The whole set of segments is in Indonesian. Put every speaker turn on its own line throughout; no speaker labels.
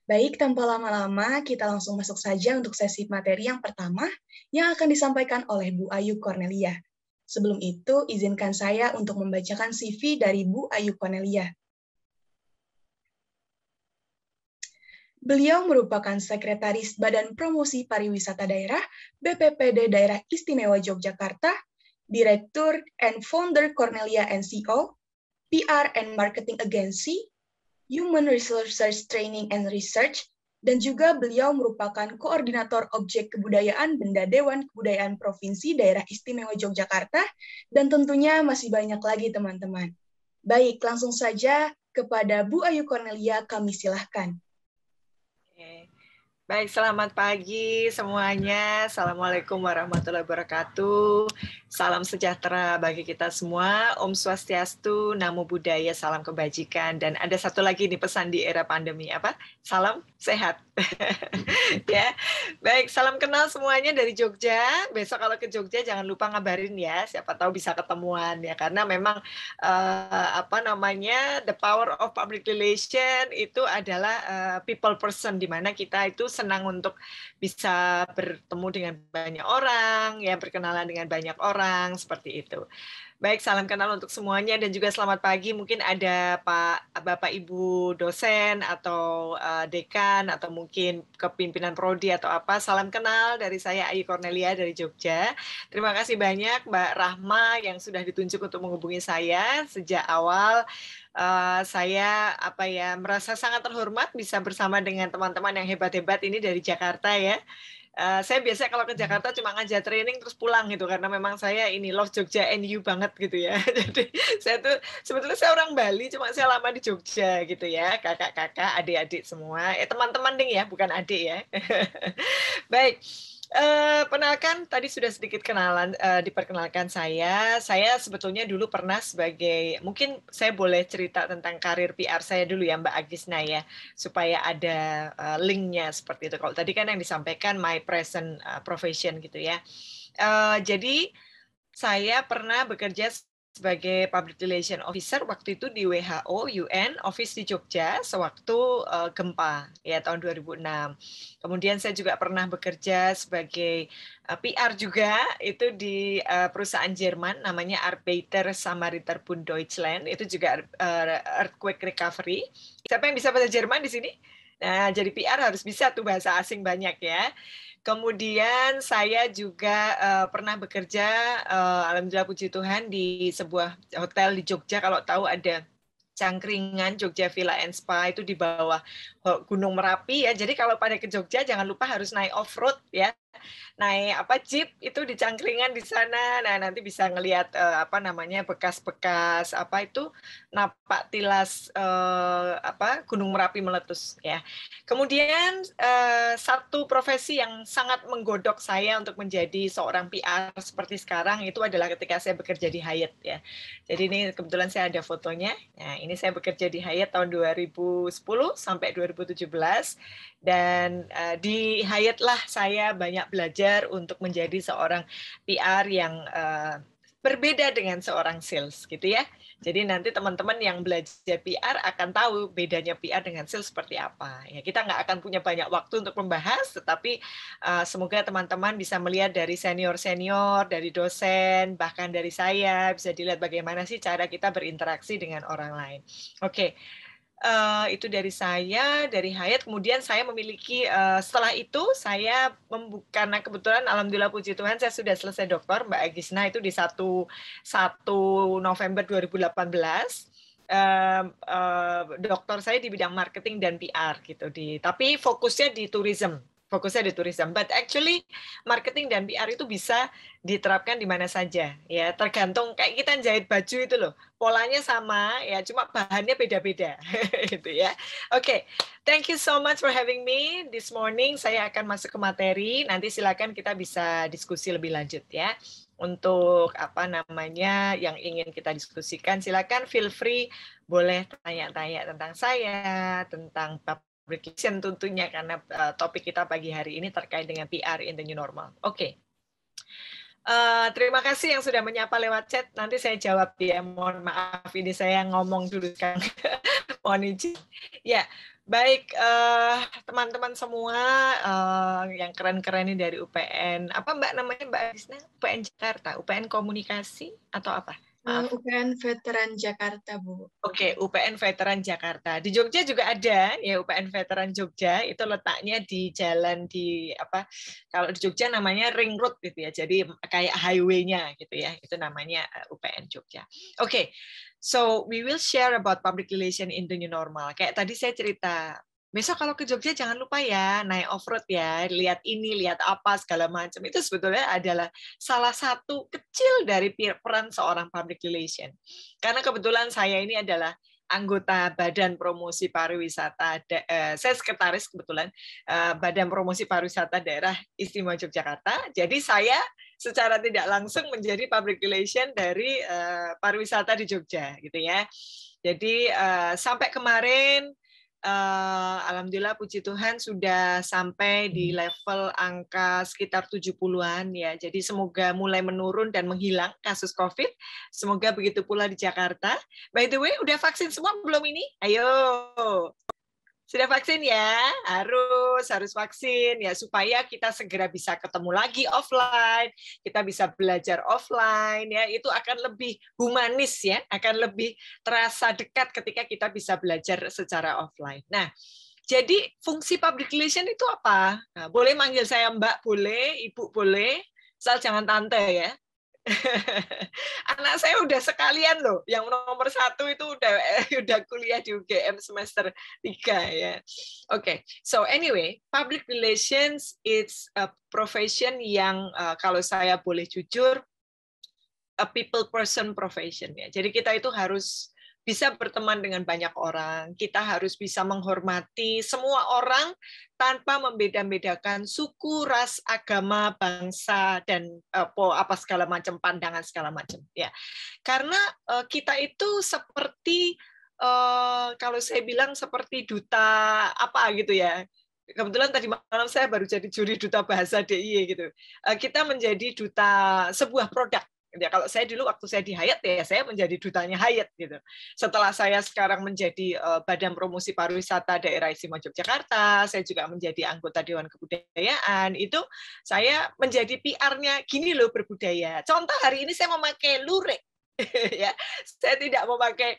Baik, tanpa lama-lama, kita langsung masuk saja untuk sesi materi yang pertama yang akan disampaikan oleh Bu Ayu Cornelia. Sebelum itu, izinkan saya untuk membacakan CV dari Bu Ayu Cornelia. Beliau merupakan Sekretaris Badan Promosi Pariwisata Daerah BPPD Daerah Istimewa Yogyakarta, Direktur and Founder Cornelia NCO, PR and Marketing Agency, Human Resources Training and Research, dan juga beliau merupakan Koordinator Objek Kebudayaan Benda Dewan Kebudayaan Provinsi Daerah Istimewa Yogyakarta, dan tentunya masih banyak lagi teman-teman. Baik, langsung saja kepada Bu Ayu Cornelia kami silahkan.
Baik, selamat pagi semuanya. Assalamualaikum warahmatullahi wabarakatuh. Salam sejahtera bagi kita semua. Om Swastiastu, Namo Buddhaya, salam kebajikan. Dan ada satu lagi nih pesan di era pandemi, apa? Salam sehat. Ya, baik. Salam kenal semuanya dari Jogja. Besok kalau ke Jogja jangan lupa ngabarin ya. Siapa tahu bisa ketemuan ya. Karena memang the power of public relation itu adalah people person, di mana kita itu senang untuk bisa bertemu dengan banyak orang, ya berkenalan dengan banyak orang, seperti itu. Baik, salam kenal untuk semuanya dan juga selamat pagi. Mungkin ada Bapak Ibu dosen atau dekan atau mungkin kepimpinan prodi atau apa. Salam kenal dari saya Ayu Cornelia dari Jogja. Terima kasih banyak Mbak Rahma yang sudah ditunjuk untuk menghubungi saya sejak awal. Saya merasa sangat terhormat bisa bersama dengan teman-teman yang hebat-hebat ini dari Jakarta ya. Saya biasanya kalau ke Jakarta cuma ngajak training terus pulang gitu, karena memang saya ini love Jogja NU banget gitu ya. Jadi saya tuh sebetulnya saya orang Bali, cuma saya lama di Jogja gitu ya. Kakak-kakak, adik-adik semua, teman-teman ding ya, bukan adik ya. Baik. Penalkan tadi sudah sedikit diperkenalkan saya. Saya sebetulnya dulu pernah sebagai, mungkin saya boleh cerita tentang karir PR saya dulu ya Mbak Agisna ya, supaya ada linknya seperti itu. Kalau tadi kan yang disampaikan my present profession gitu ya. Jadi saya pernah bekerja sebagai Public Relation Officer waktu itu di WHO UN Office di Jogja sewaktu gempa ya tahun 2006. Kemudian saya juga pernah bekerja sebagai PR juga itu di perusahaan Jerman namanya Arbeiter Samariterbund Deutschland, itu juga earthquake recovery. Siapa yang bisa bahasa Jerman di sini? Nah, jadi PR harus bisa tuh bahasa asing banyak ya. Kemudian saya juga pernah bekerja, alhamdulillah puji Tuhan, di sebuah hotel di Jogja. Kalau tahu ada Cangkringan Jogja Villa and Spa, itu di bawah Gunung Merapi ya. Jadi kalau pada ke Jogja jangan lupa harus naik off-road ya. Naik jeep itu di Cangkringan di sana. Nah, nanti bisa ngelihat bekas-bekas napak tilas Gunung Merapi meletus ya. Kemudian satu profesi yang sangat menggodok saya untuk menjadi seorang PR seperti sekarang itu adalah ketika saya bekerja di Hyatt ya. Jadi ini kebetulan saya ada fotonya. Nah, ini saya bekerja di Hyatt tahun 2010 sampai 2017 dan di Hyatt lah saya banyak belajar untuk menjadi seorang PR yang berbeda dengan seorang sales gitu ya. Jadi nanti teman-teman yang belajar PR akan tahu bedanya PR dengan sales seperti apa. Ya, kita nggak akan punya banyak waktu untuk membahas, tetapi semoga teman-teman bisa melihat dari senior-senior, dari dosen, bahkan dari saya, bisa dilihat bagaimana sih cara kita berinteraksi dengan orang lain. Oke. Itu dari saya, dari Hyatt. Kemudian saya memiliki, setelah itu saya karena kebetulan alhamdulillah puji Tuhan saya sudah selesai doktor Mbak Agisna itu di 1 November 2018. Doktor saya di bidang marketing dan PR gitu, tapi fokusnya di tourism. But actually marketing dan PR itu bisa diterapkan di mana saja ya, tergantung kayak kita jahit baju itu loh, polanya sama ya, cuma bahannya beda-beda gitu ya. Oke, thank you so much for having me this morning. Saya akan masuk ke materi, nanti silakan kita bisa diskusi lebih lanjut ya. Untuk yang ingin kita diskusikan, silakan feel free, boleh tanya-tanya tentang saya, tentang relation tentunya, karena topik kita pagi hari ini terkait dengan PR in the new normal. Oke. Terima kasih yang sudah menyapa lewat chat. Nanti saya jawab ya. Mohon maaf ini saya ngomong dulu kan. Mohon izin. Ya, Baik, teman-teman semua yang keren-keren ini dari UPN. Apa Mbak namanya Mbak Arisna? UPN Jakarta, UPN Komunikasi atau apa? Maaf.
UPN Veteran Jakarta, Bu.
Oke, UPN Veteran Jakarta. Di Jogja juga ada ya UPN Veteran Jogja. Itu letaknya di jalan di apa? Kalau di Jogja namanya Ring Road gitu ya. Jadi kayak highway-nya gitu ya. Itu namanya UPN Jogja. Oke. So we will share about public relation in the new normal. Kayak tadi saya cerita, besok kalau ke Jogja jangan lupa ya naik off-road ya, lihat ini, lihat apa segala macam. Itu sebetulnya adalah salah satu kecil dari peran seorang public relation. Karena kebetulan saya ini adalah anggota Badan Promosi Pariwisata, saya sekretaris kebetulan Badan Promosi Pariwisata Daerah Istimewa Yogyakarta. Jadi saya secara tidak langsung menjadi public relation dari pariwisata di Jogja, gitu ya. Jadi sampai kemarin, alhamdulillah puji Tuhan sudah sampai di level angka sekitar 70-an ya. Jadi semoga mulai menurun dan menghilang kasus COVID. Semoga begitu pula di Jakarta. By the way, udah vaksin semua belum ini? Ayo. Sudah vaksin ya? Harus vaksin ya supaya kita segera bisa ketemu lagi offline, kita bisa belajar offline ya. Itu akan lebih humanis ya, akan lebih terasa dekat ketika kita bisa belajar secara offline. Nah, jadi fungsi public relation itu apa? Nah, boleh manggil saya Mbak, boleh, Ibu boleh, asal jangan tante ya. Anak saya udah sekalian loh, yang nomor 1 itu udah kuliah di UGM semester 3 ya. Oke, so anyway, public relations it's a profession yang kalau saya boleh jujur, a people person profession ya. Jadi kita itu harus bisa berteman dengan banyak orang, kita harus bisa menghormati semua orang tanpa membeda-bedakan suku, ras, agama, bangsa, dan apa segala macam pandangan segala macam. Ya, karena kita itu seperti kalau saya bilang seperti duta apa gitu ya. Kebetulan tadi malam saya baru jadi juri duta bahasa DIY gitu. Kita menjadi duta sebuah produk. Ya, kalau saya dulu waktu saya di Hyatt ya saya menjadi dutanya Hyatt gitu. Setelah saya sekarang menjadi Badan Promosi Pariwisata Daerah Istimewa Yogyakarta, saya juga menjadi anggota Dewan Kebudayaan. Itu saya menjadi PR-nya gini loh berbudaya. Contoh hari ini saya memakai lurik. Ya, saya tidak memakai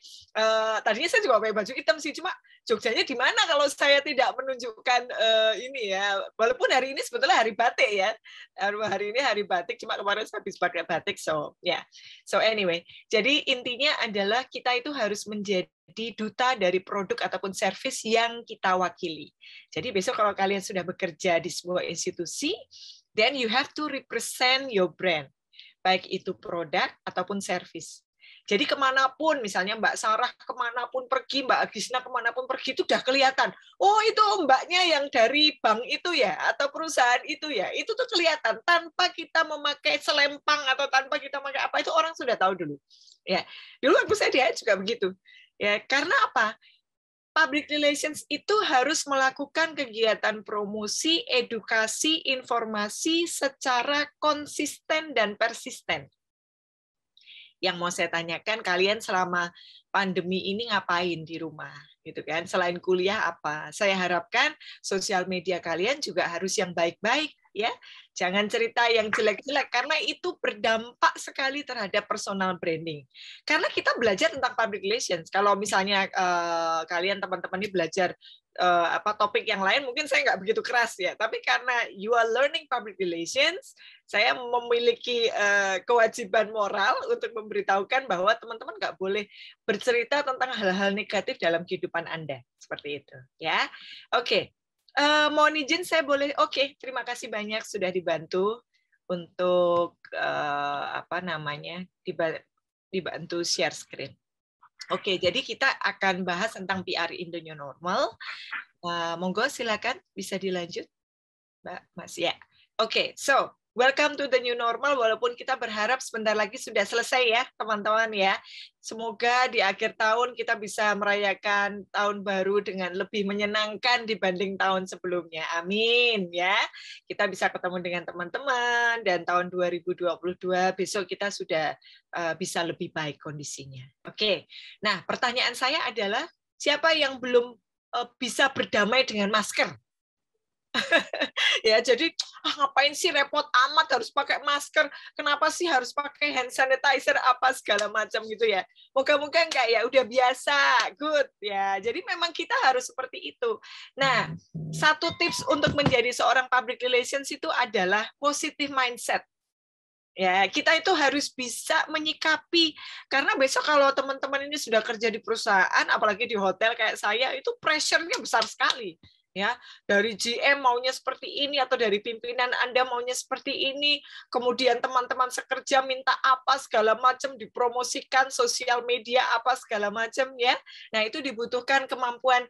tadinya saya juga pakai baju hitam sih, cuma Jogjanya di mana kalau saya tidak menunjukkan ini ya, walaupun hari ini sebetulnya hari batik ya, hari ini hari batik, cuma kemarin saya habis pakai batik, so ya, yeah. So anyway, jadi intinya adalah kita itu harus menjadi duta dari produk ataupun service yang kita wakili. Jadi besok kalau kalian sudah bekerja di sebuah institusi, then you have to represent your brand, baik itu produk ataupun service. Jadi kemanapun, misalnya Mbak Sarah kemanapun pergi, Mbak Agisna kemanapun pergi, itu udah kelihatan. Oh, itu mbaknya yang dari bank itu ya, atau perusahaan itu ya. Itu tuh kelihatan. Tanpa kita memakai selempang atau tanpa kita memakai apa, itu orang sudah tahu dulu. Ya, dulu waktu saya di Hyatt juga begitu. Ya, karena apa? Public relations itu harus melakukan kegiatan promosi, edukasi, informasi secara konsisten dan persisten. Yang mau saya tanyakan, kalian selama pandemi ini ngapain di rumah, gitu kan? Selain kuliah apa? Saya harapkan sosial media kalian juga harus yang baik-baik, ya. Jangan cerita yang jelek-jelek, karena itu berdampak sekali terhadap personal branding. Karena kita belajar tentang public relations. Kalau misalnya kalian teman-teman ini belajar topik yang lain, mungkin saya nggak begitu keras ya. Tapi karena you are learning public relations, saya memiliki kewajiban moral untuk memberitahukan bahwa teman-teman nggak boleh bercerita tentang hal-hal negatif dalam kehidupan Anda. Seperti itu, ya. Oke. Mohon izin saya boleh. Oke, terima kasih banyak sudah dibantu untuk dibantu share screen. Oke, jadi kita akan bahas tentang PR in the new normal. Monggo silakan bisa dilanjut, Mbak Mas ya. Oke, so welcome to the new normal. Walaupun kita berharap sebentar lagi sudah selesai ya, teman-teman ya. Semoga di akhir tahun kita bisa merayakan tahun baru dengan lebih menyenangkan dibanding tahun sebelumnya. Amin ya. Kita bisa ketemu dengan teman-teman dan tahun 2022 besok kita sudah bisa lebih baik kondisinya. Oke. Nah, pertanyaan saya adalah siapa yang belum bisa berdamai dengan masker. Ya, jadi ngapain sih repot amat harus pakai masker? Kenapa sih harus pakai hand sanitizer apa segala macam gitu ya? Moga-moga enggak ya, udah biasa, good ya. Jadi memang kita harus seperti itu. Nah, satu tips untuk menjadi seorang public relations itu adalah positive mindset. Ya, kita itu harus bisa menyikapi, karena besok kalau teman-teman ini sudah kerja di perusahaan, apalagi di hotel kayak saya, itu pressure-nya besar sekali. Ya, dari GM maunya seperti ini, atau dari pimpinan Anda maunya seperti ini, kemudian teman-teman sekerja minta apa segala macam, dipromosikan sosial media apa segala macam ya. Nah, itu dibutuhkan kemampuan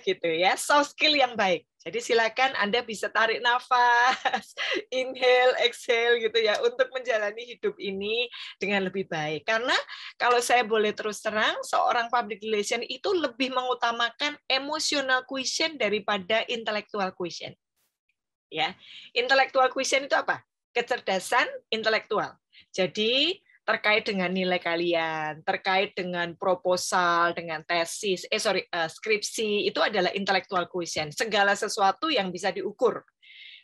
gitu ya, soft skill yang baik. Jadi silakan Anda bisa tarik nafas, inhale, exhale gitu ya, untuk menjalani hidup ini dengan lebih baik. Karena kalau saya boleh terus terang, seorang public relation itu lebih mengutamakan emotional quotient daripada intellectual quotient. Ya, intellectual quotient itu apa? Kecerdasan intelektual. Jadi terkait dengan nilai kalian, terkait dengan proposal, dengan tesis, skripsi, itu adalah intellectual quotient. Segala sesuatu yang bisa diukur.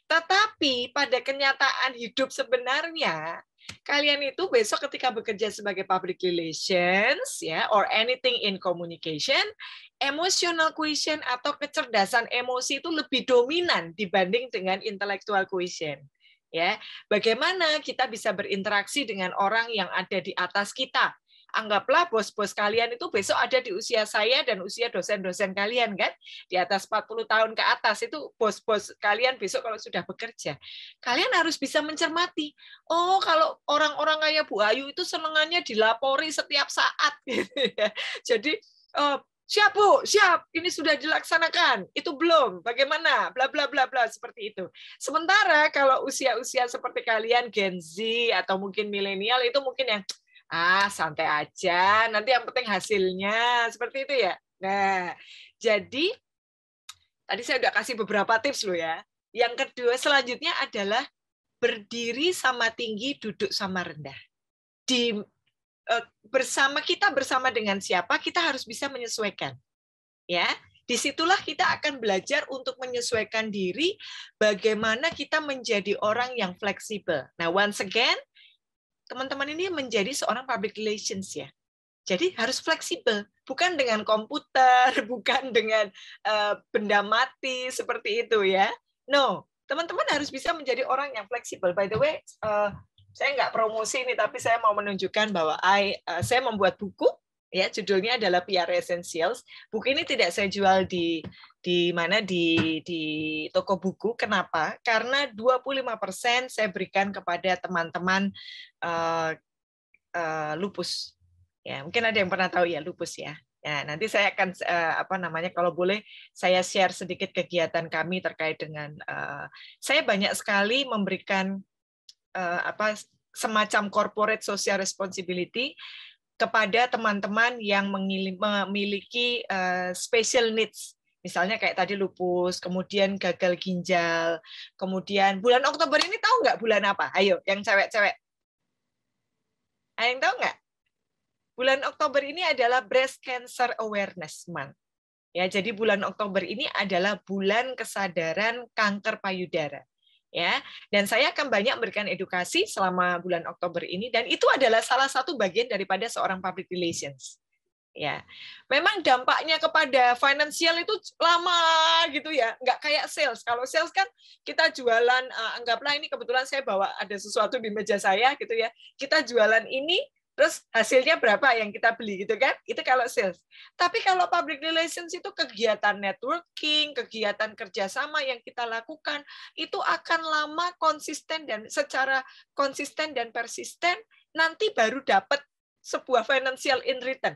Tetapi pada kenyataan hidup sebenarnya, kalian itu besok ketika bekerja sebagai public relations, ya, or anything in communication, emotional quotient atau kecerdasan emosi itu lebih dominan dibanding dengan intellectual quotient. Ya, bagaimana kita bisa berinteraksi dengan orang yang ada di atas kita? Anggaplah bos-bos kalian itu besok ada di usia saya dan usia dosen-dosen kalian kan, di atas 40 tahun ke atas, itu bos-bos kalian besok kalau sudah bekerja. Kalian harus bisa mencermati, oh kalau orang-orang kayak Bu Ayu itu senengannya dilapori setiap saat gitu ya. Jadi siap Bu, siap, ini sudah dilaksanakan, itu belum, bagaimana, bla bla bla bla, seperti itu. Sementara kalau usia-usia seperti kalian Gen Z atau mungkin milenial itu mungkin yang santai aja, nanti yang penting hasilnya, seperti itu ya. Nah, jadi tadi saya udah kasih beberapa tips loh ya. Yang kedua selanjutnya adalah berdiri sama tinggi, duduk sama rendah. Bersama dengan siapa, kita harus bisa menyesuaikan. Ya, disitulah kita akan belajar untuk menyesuaikan diri, bagaimana kita menjadi orang yang fleksibel. Nah, once again, teman-teman ini menjadi seorang public relations ya. Jadi harus fleksibel, bukan dengan komputer, bukan dengan benda mati seperti itu ya. No, teman-teman harus bisa menjadi orang yang fleksibel. By the way, saya nggak promosi ini, tapi saya mau menunjukkan bahwa saya membuat buku, ya judulnya adalah PR Essentials. Buku ini tidak saya jual di toko buku. Kenapa? Karena 25% saya berikan kepada teman-teman lupus. Ya, mungkin ada yang pernah tahu ya lupus ya. Nah, nanti saya akan kalau boleh saya share sedikit kegiatan kami terkait dengan saya banyak sekali memberikan semacam corporate social responsibility kepada teman-teman yang memiliki special needs. Misalnya kayak tadi lupus, kemudian gagal ginjal, kemudian bulan Oktober ini tahu nggak bulan apa? Ayo, yang cewek-cewek. Ada yang tahu nggak? Bulan Oktober ini adalah Breast Cancer Awareness Month. Ya, jadi bulan Oktober ini adalah bulan kesadaran kanker payudara. Ya, dan saya akan banyak memberikan edukasi selama bulan Oktober ini, dan itu adalah salah satu bagian daripada seorang public relations. Ya, memang dampaknya kepada finansial itu lama gitu ya, nggak kayak sales. Kalau sales kan kita jualan, anggaplah ini kebetulan saya bawa ada sesuatu di meja saya gitu ya, kita jualan ini, terus hasilnya berapa yang kita beli gitu kan? Itu kalau sales. Tapi kalau public relations itu kegiatan networking, kegiatan kerjasama yang kita lakukan, itu akan lama, konsisten, dan secara konsisten dan persisten, nanti baru dapat sebuah financial in return.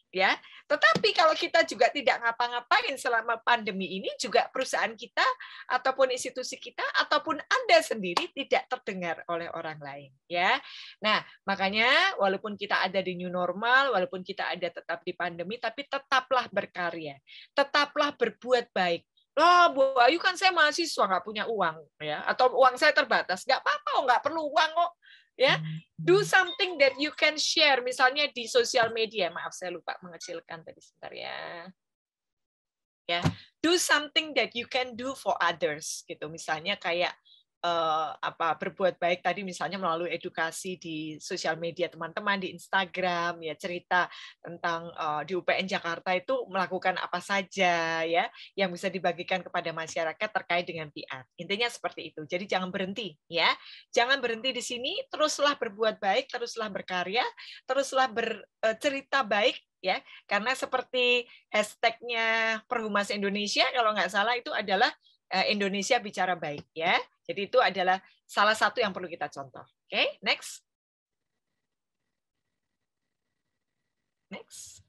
Ya, tetapi kalau kita juga tidak ngapa-ngapain selama pandemi ini, juga perusahaan kita ataupun institusi kita ataupun Anda sendiri tidak terdengar oleh orang lain, ya. Nah, makanya walaupun kita ada di new normal, walaupun kita ada tetap di pandemi, tapi tetaplah berkarya, tetaplah berbuat baik. Oh, Bu Ayu kan saya mahasiswa nggak punya uang, ya, atau uang saya terbatas, nggak apa-apa, nggak perlu uang kok. Ya, do something that you can share, misalnya di sosial media. Maaf, saya lupa mengecilkan tadi sebentar ya. Ya, do something that you can do for others gitu. Misalnya kayak berbuat baik tadi misalnya melalui edukasi di sosial media teman-teman di Instagram ya, cerita tentang di UPN Jakarta itu melakukan apa saja ya yang bisa dibagikan kepada masyarakat terkait dengan PR. Intinya seperti itu. Jadi jangan berhenti ya. Jangan berhenti di sini, teruslah berbuat baik, teruslah berkarya, teruslah bercerita baik ya. Karena seperti hashtagnya Perhumas Indonesia kalau nggak salah itu adalah Indonesia bicara baik ya. Jadi itu adalah salah satu yang perlu kita contoh. Oke, next. Next.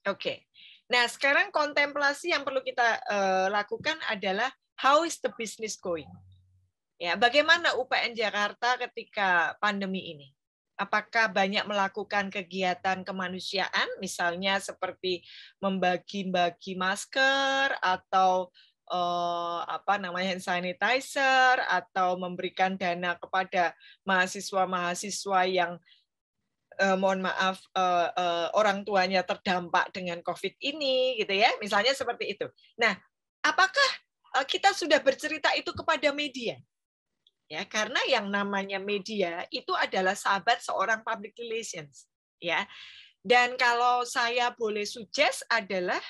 Oke. Nah, sekarang kontemplasi yang perlu kita lakukan adalah how is the business going? Ya, bagaimana UPN Jakarta ketika pandemi ini? Apakah banyak melakukan kegiatan kemanusiaan, misalnya seperti membagi-bagi masker atau hand sanitizer atau memberikan dana kepada mahasiswa-mahasiswa yang mohon maaf orang tuanya terdampak dengan COVID ini gitu ya, misalnya seperti itu. Nah, apakah kita sudah bercerita itu kepada media? Ya, karena yang namanya media itu adalah sahabat seorang public relations, ya. Dan kalau saya boleh suggest adalah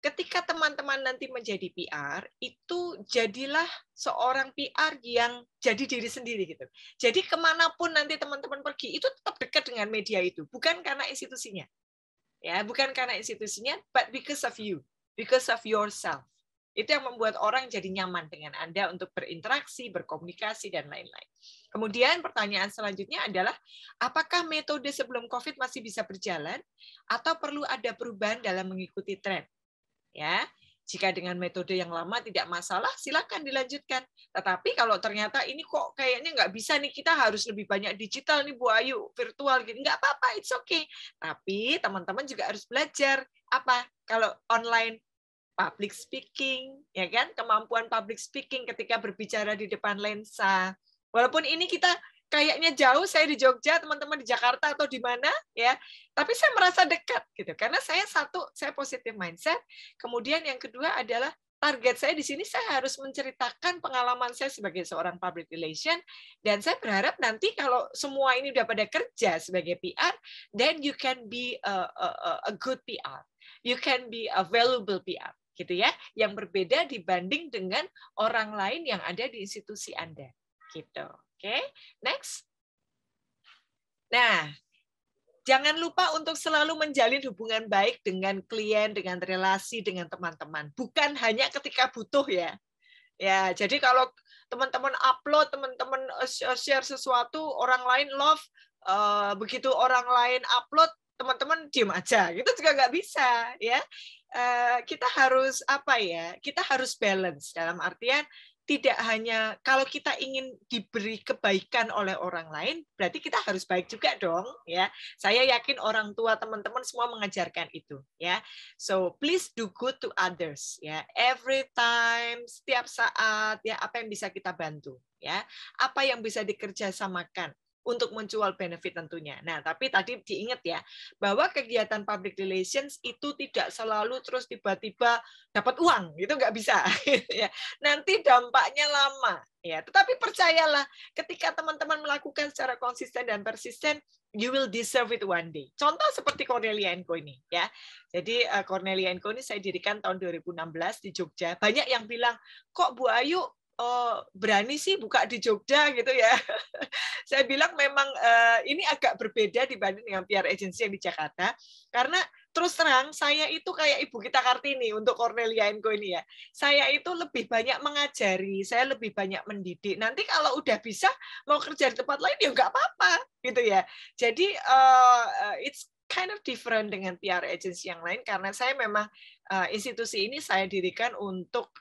ketika teman-teman nanti menjadi PR, itu jadilah seorang PR yang jadi diri sendiri gitu. Jadi kemanapun nanti teman-teman pergi, itu tetap dekat dengan media itu, bukan karena institusinya, ya, bukan karena institusinya, but because of you, because of yourself. Itu yang membuat orang jadi nyaman dengan Anda untuk berinteraksi, berkomunikasi dan lain-lain. Kemudian pertanyaan selanjutnya adalah, apakah metode sebelum COVID masih bisa berjalan atau perlu ada perubahan dalam mengikuti tren? Ya, jika dengan metode yang lama tidak masalah, silakan dilanjutkan. Tetapi kalau ternyata ini kok kayaknya nggak bisa nih, kita harus lebih banyak digital nih Bu Ayu, virtual gitu, nggak apa-apa, it's okay. Tapi teman-teman juga harus belajar apa kalau online public speaking, ya kan, kemampuan public speaking ketika berbicara di depan lensa. Walaupun ini kita kayaknya jauh, saya di Jogja, teman-teman di Jakarta atau di mana, ya. Tapi saya merasa dekat gitu. Karena saya positive mindset. Kemudian yang kedua adalah target saya di sini, saya harus menceritakan pengalaman saya sebagai seorang public relation, dan saya berharap nanti kalau semua ini udah pada kerja sebagai PR, then you can be a good PR. You can be a valuable PR, gitu ya. Yang berbeda dibanding dengan orang lain yang ada di institusi Anda, gitu. Oke, next. Nah, jangan lupa untuk selalu menjalin hubungan baik dengan klien, dengan relasi, dengan teman-teman. Bukan hanya ketika butuh ya. Ya, jadi kalau teman-teman upload, teman-teman share sesuatu, orang lain love, begitu orang lain upload, teman-teman diem aja. Itu juga nggak bisa ya. Kita harus apa ya? Kita harus balance dalam artian tidak hanya kalau kita ingin diberi kebaikan oleh orang lain, berarti kita harus baik juga dong, ya. Saya yakin orang tua teman-teman semua mengajarkan itu, ya. So please do good to others, ya. Every time, setiap saat, ya. Apa yang bisa kita bantu, ya. Apa yang bisa dikerjasamakan untuk menjual benefit tentunya. Nah, tapi tadi diingat ya, bahwa kegiatan public relations itu tidak selalu terus tiba-tiba dapat uang, itu nggak bisa. Ya. Nanti dampaknya lama. Ya, tetapi percayalah, ketika teman-teman melakukan secara konsisten dan persisten, you will deserve it one day. Contoh seperti Cornelia & Co ini, ya. Jadi Cornelia & Co ini saya dirikan tahun 2016 di Jogja. Banyak yang bilang, kok Bu Ayu berani sih buka di Jogja gitu ya. Saya bilang memang ini agak berbeda dibanding dengan PR agency yang di Jakarta, karena terus terang saya itu kayak Ibu Gita Kartini untuk Cornelia & Co ini ya. Saya itu lebih banyak mengajari, saya lebih banyak mendidik. Nanti kalau udah bisa mau kerja di tempat lain ya nggak apa-apa gitu ya. Jadi it's kind of different dengan PR agency yang lain, karena saya memang institusi ini saya dirikan untuk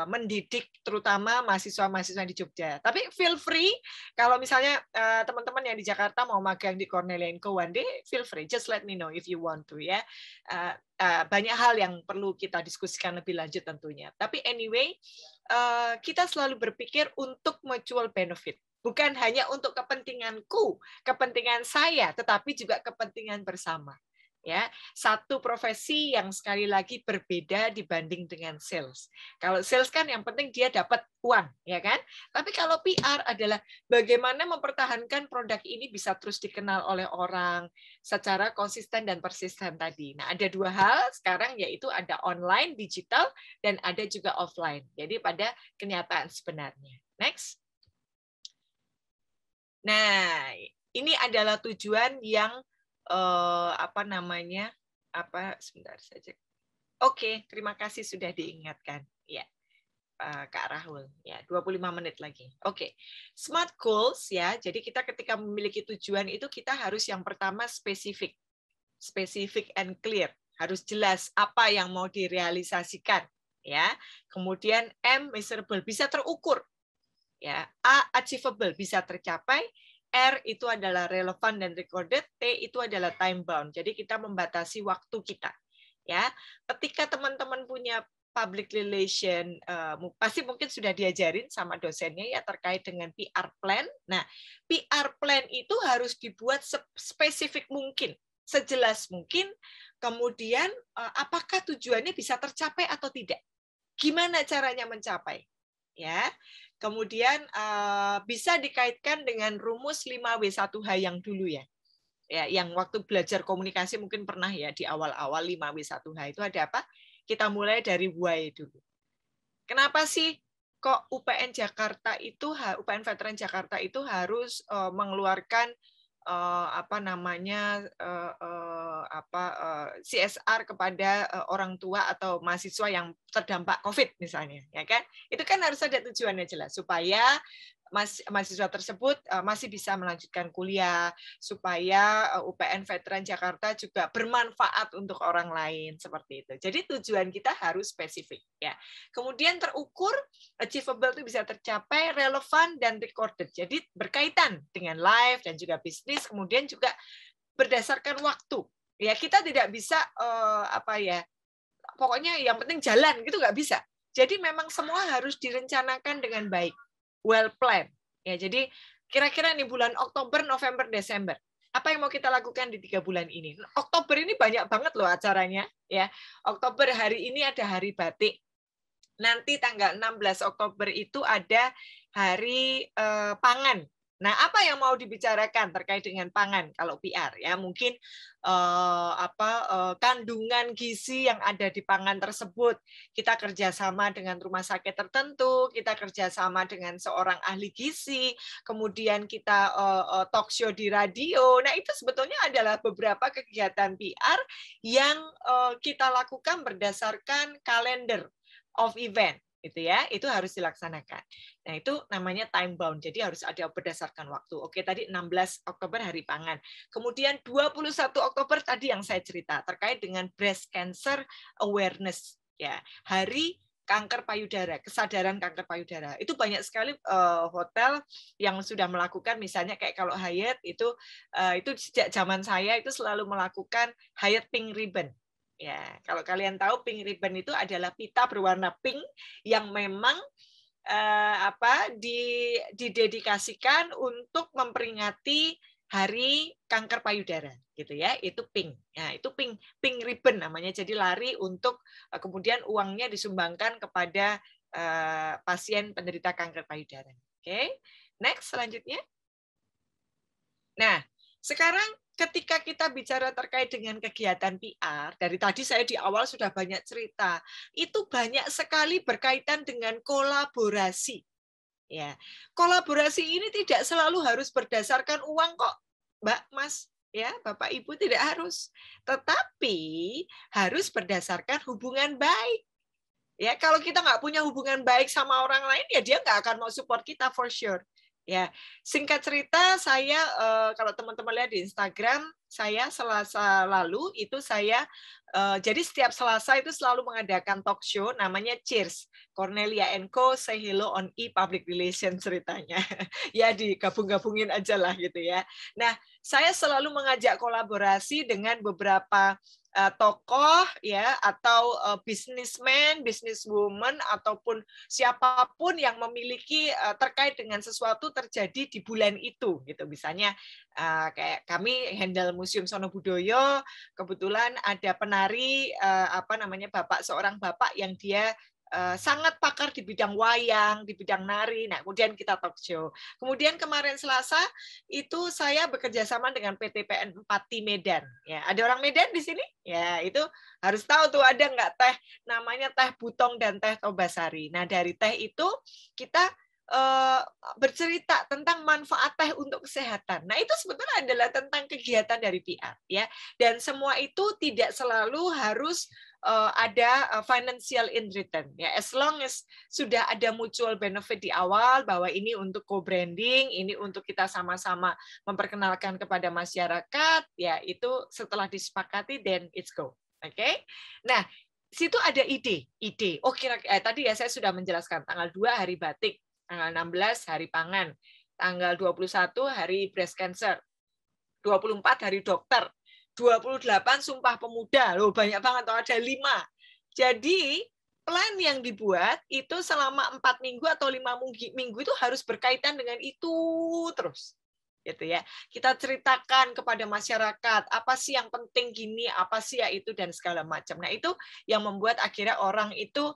mendidik terutama mahasiswa-mahasiswa di Jogja. Tapi feel free kalau misalnya teman-teman yang di Jakarta mau magang di Cornelia & Co one day, feel free, just let me know if you want to ya. Banyak hal yang perlu kita diskusikan lebih lanjut tentunya. Tapi anyway, kita selalu berpikir untuk mutual benefit. Bukan hanya untuk kepentinganku, kepentingan saya, tetapi juga kepentingan bersama. Ya, satu profesi yang sekali lagi berbeda dibanding dengan sales. Kalau sales kan yang penting dia dapat uang, ya kan? Tapi kalau PR adalah bagaimana mempertahankan produk ini bisa terus dikenal oleh orang secara konsisten dan persisten tadi. Nah, ada dua hal sekarang, yaitu ada online, digital, dan ada juga offline. Jadi pada kenyataan sebenarnya. Next. Nah, ini adalah tujuan yang sebentar saja. Oke, terima kasih sudah diingatkan. Ya, Kak Rahul. Ya, 25 menit lagi. Oke. Smart goals ya. Jadi kita ketika memiliki tujuan itu kita harus yang pertama spesifik. Spesifik and clear. Harus jelas apa yang mau direalisasikan, ya. Kemudian M, measurable, bisa terukur. Ya, A, achievable, bisa tercapai. R itu adalah relevan dan recorded, T itu adalah time bound. Jadi kita membatasi waktu kita. Ya, ketika teman-teman punya public relation, pasti mungkin sudah diajarin sama dosennya ya terkait dengan PR plan. Nah, PR plan itu harus dibuat spesifik mungkin, sejelas mungkin. Kemudian apakah tujuannya bisa tercapai atau tidak? Gimana caranya mencapai? Ya. Kemudian bisa dikaitkan dengan rumus 5W1H yang dulu ya. Ya, yang waktu belajar komunikasi mungkin pernah ya di awal-awal 5W1H itu ada apa? Kita mulai dari why dulu. Kenapa sih kok UPN Veteran Jakarta itu harus mengeluarkan CSR kepada orang tua atau mahasiswa yang terdampak COVID misalnya, ya kan? Itu kan harus ada tujuannya jelas supaya mahasiswa tersebut masih bisa melanjutkan kuliah, supaya UPN Veteran Jakarta juga bermanfaat untuk orang lain seperti itu. Jadi tujuan kita harus spesifik ya. Kemudian terukur, achievable itu bisa tercapai, relevan dan recorded. Jadi berkaitan dengan life dan juga bisnis, kemudian juga berdasarkan waktu. Ya, kita tidak bisa pokoknya yang penting jalan gitu nggak bisa. Jadi memang semua harus direncanakan dengan baik. Well planned. Ya, jadi kira-kira nih bulan Oktober, November, Desember. Apa yang mau kita lakukan di 3 bulan ini? Oktober ini banyak banget loh acaranya. Ya, Oktober hari ini ada Hari Batik. Nanti tanggal 16 Oktober itu ada Hari Pangan. Nah, apa yang mau dibicarakan terkait dengan pangan kalau PR ya? Mungkin kandungan gizi yang ada di pangan tersebut. Kita kerjasama dengan rumah sakit tertentu, kita kerjasama dengan seorang ahli gizi, kemudian kita talk show di radio. Nah, itu sebetulnya adalah beberapa kegiatan PR yang kita lakukan berdasarkan kalender of event. Itu ya, itu harus dilaksanakan. Nah, itu namanya time bound. Jadi harus ada berdasarkan waktu. Oke, tadi 16 Oktober Hari Pangan. Kemudian 21 Oktober tadi yang saya cerita terkait dengan breast cancer awareness ya. Hari kanker payudara, kesadaran kanker payudara. Itu banyak sekali hotel yang sudah melakukan, misalnya kayak kalau Hyatt itu sejak zaman saya itu selalu melakukan Hyatt Pink Ribbon. Ya, kalau kalian tahu pink ribbon itu adalah pita berwarna pink yang memang didedikasikan untuk memperingati Hari Kanker Payudara, gitu ya. Itu pink. Nah, itu pink ribbon namanya. Jadi lari untuk kemudian uangnya disumbangkan kepada pasien penderita kanker payudara. Oke, next selanjutnya. Nah, sekarang ketika kita bicara terkait dengan kegiatan PR, dari tadi saya di awal sudah banyak cerita, itu banyak sekali berkaitan dengan kolaborasi. Ya, kolaborasi ini tidak selalu harus berdasarkan uang kok, Mbak, Mas, ya, Bapak, Ibu, tidak harus. Tetapi harus berdasarkan hubungan baik. Ya, kalau kita nggak punya hubungan baik sama orang lain, ya dia nggak akan mau support kita for sure. Ya, singkat cerita, saya kalau teman-teman lihat di Instagram, saya Selasa lalu itu saya jadi setiap Selasa itu selalu mengadakan talk show namanya Cheers. Cornelia & Co say hello on e-public relation ceritanya. Ya digabung-gabungin aja lah gitu ya. Nah, saya selalu mengajak kolaborasi dengan beberapa tokoh ya atau businessman, businesswoman ataupun siapapun yang memiliki terkait dengan sesuatu terjadi di bulan itu gitu. Misalnya kayak kami handle Museum Sono Budoyo, kebetulan ada penari seorang bapak yang dia sangat pakar di bidang wayang, di bidang nari. Nah, kemudian kita talk show. Kemudian kemarin Selasa itu saya bekerja sama dengan PT PN Pati Medan. Ya, ada orang Medan di sini? Ya, itu harus tahu tuh ada nggak teh namanya teh Butong dan teh Tobasari. Nah, dari teh itu kita bercerita tentang manfaat teh untuk kesehatan. Nah, itu sebetulnya adalah tentang kegiatan dari PR ya. Dan semua itu tidak selalu harus ada financial in return ya. As long as sudah ada mutual benefit di awal bahwa ini untuk co-branding, ini untuk kita sama-sama memperkenalkan kepada masyarakat, ya itu setelah disepakati then it's go. Oke. Nah, situ ada ide. Oh, tadi ya saya sudah menjelaskan tanggal 2 hari batik, tanggal 16 hari pangan, tanggal 21 hari breast cancer, 24 hari dokter, 28 Sumpah Pemuda. Loh, banyak banget, ada 5. Jadi, plan yang dibuat itu selama 4 minggu atau 5 minggu itu harus berkaitan dengan itu terus. Gitu ya. Kita ceritakan kepada masyarakat apa sih yang penting gini, apa sih ya itu dan segala macam. Nah, itu yang membuat akhirnya orang itu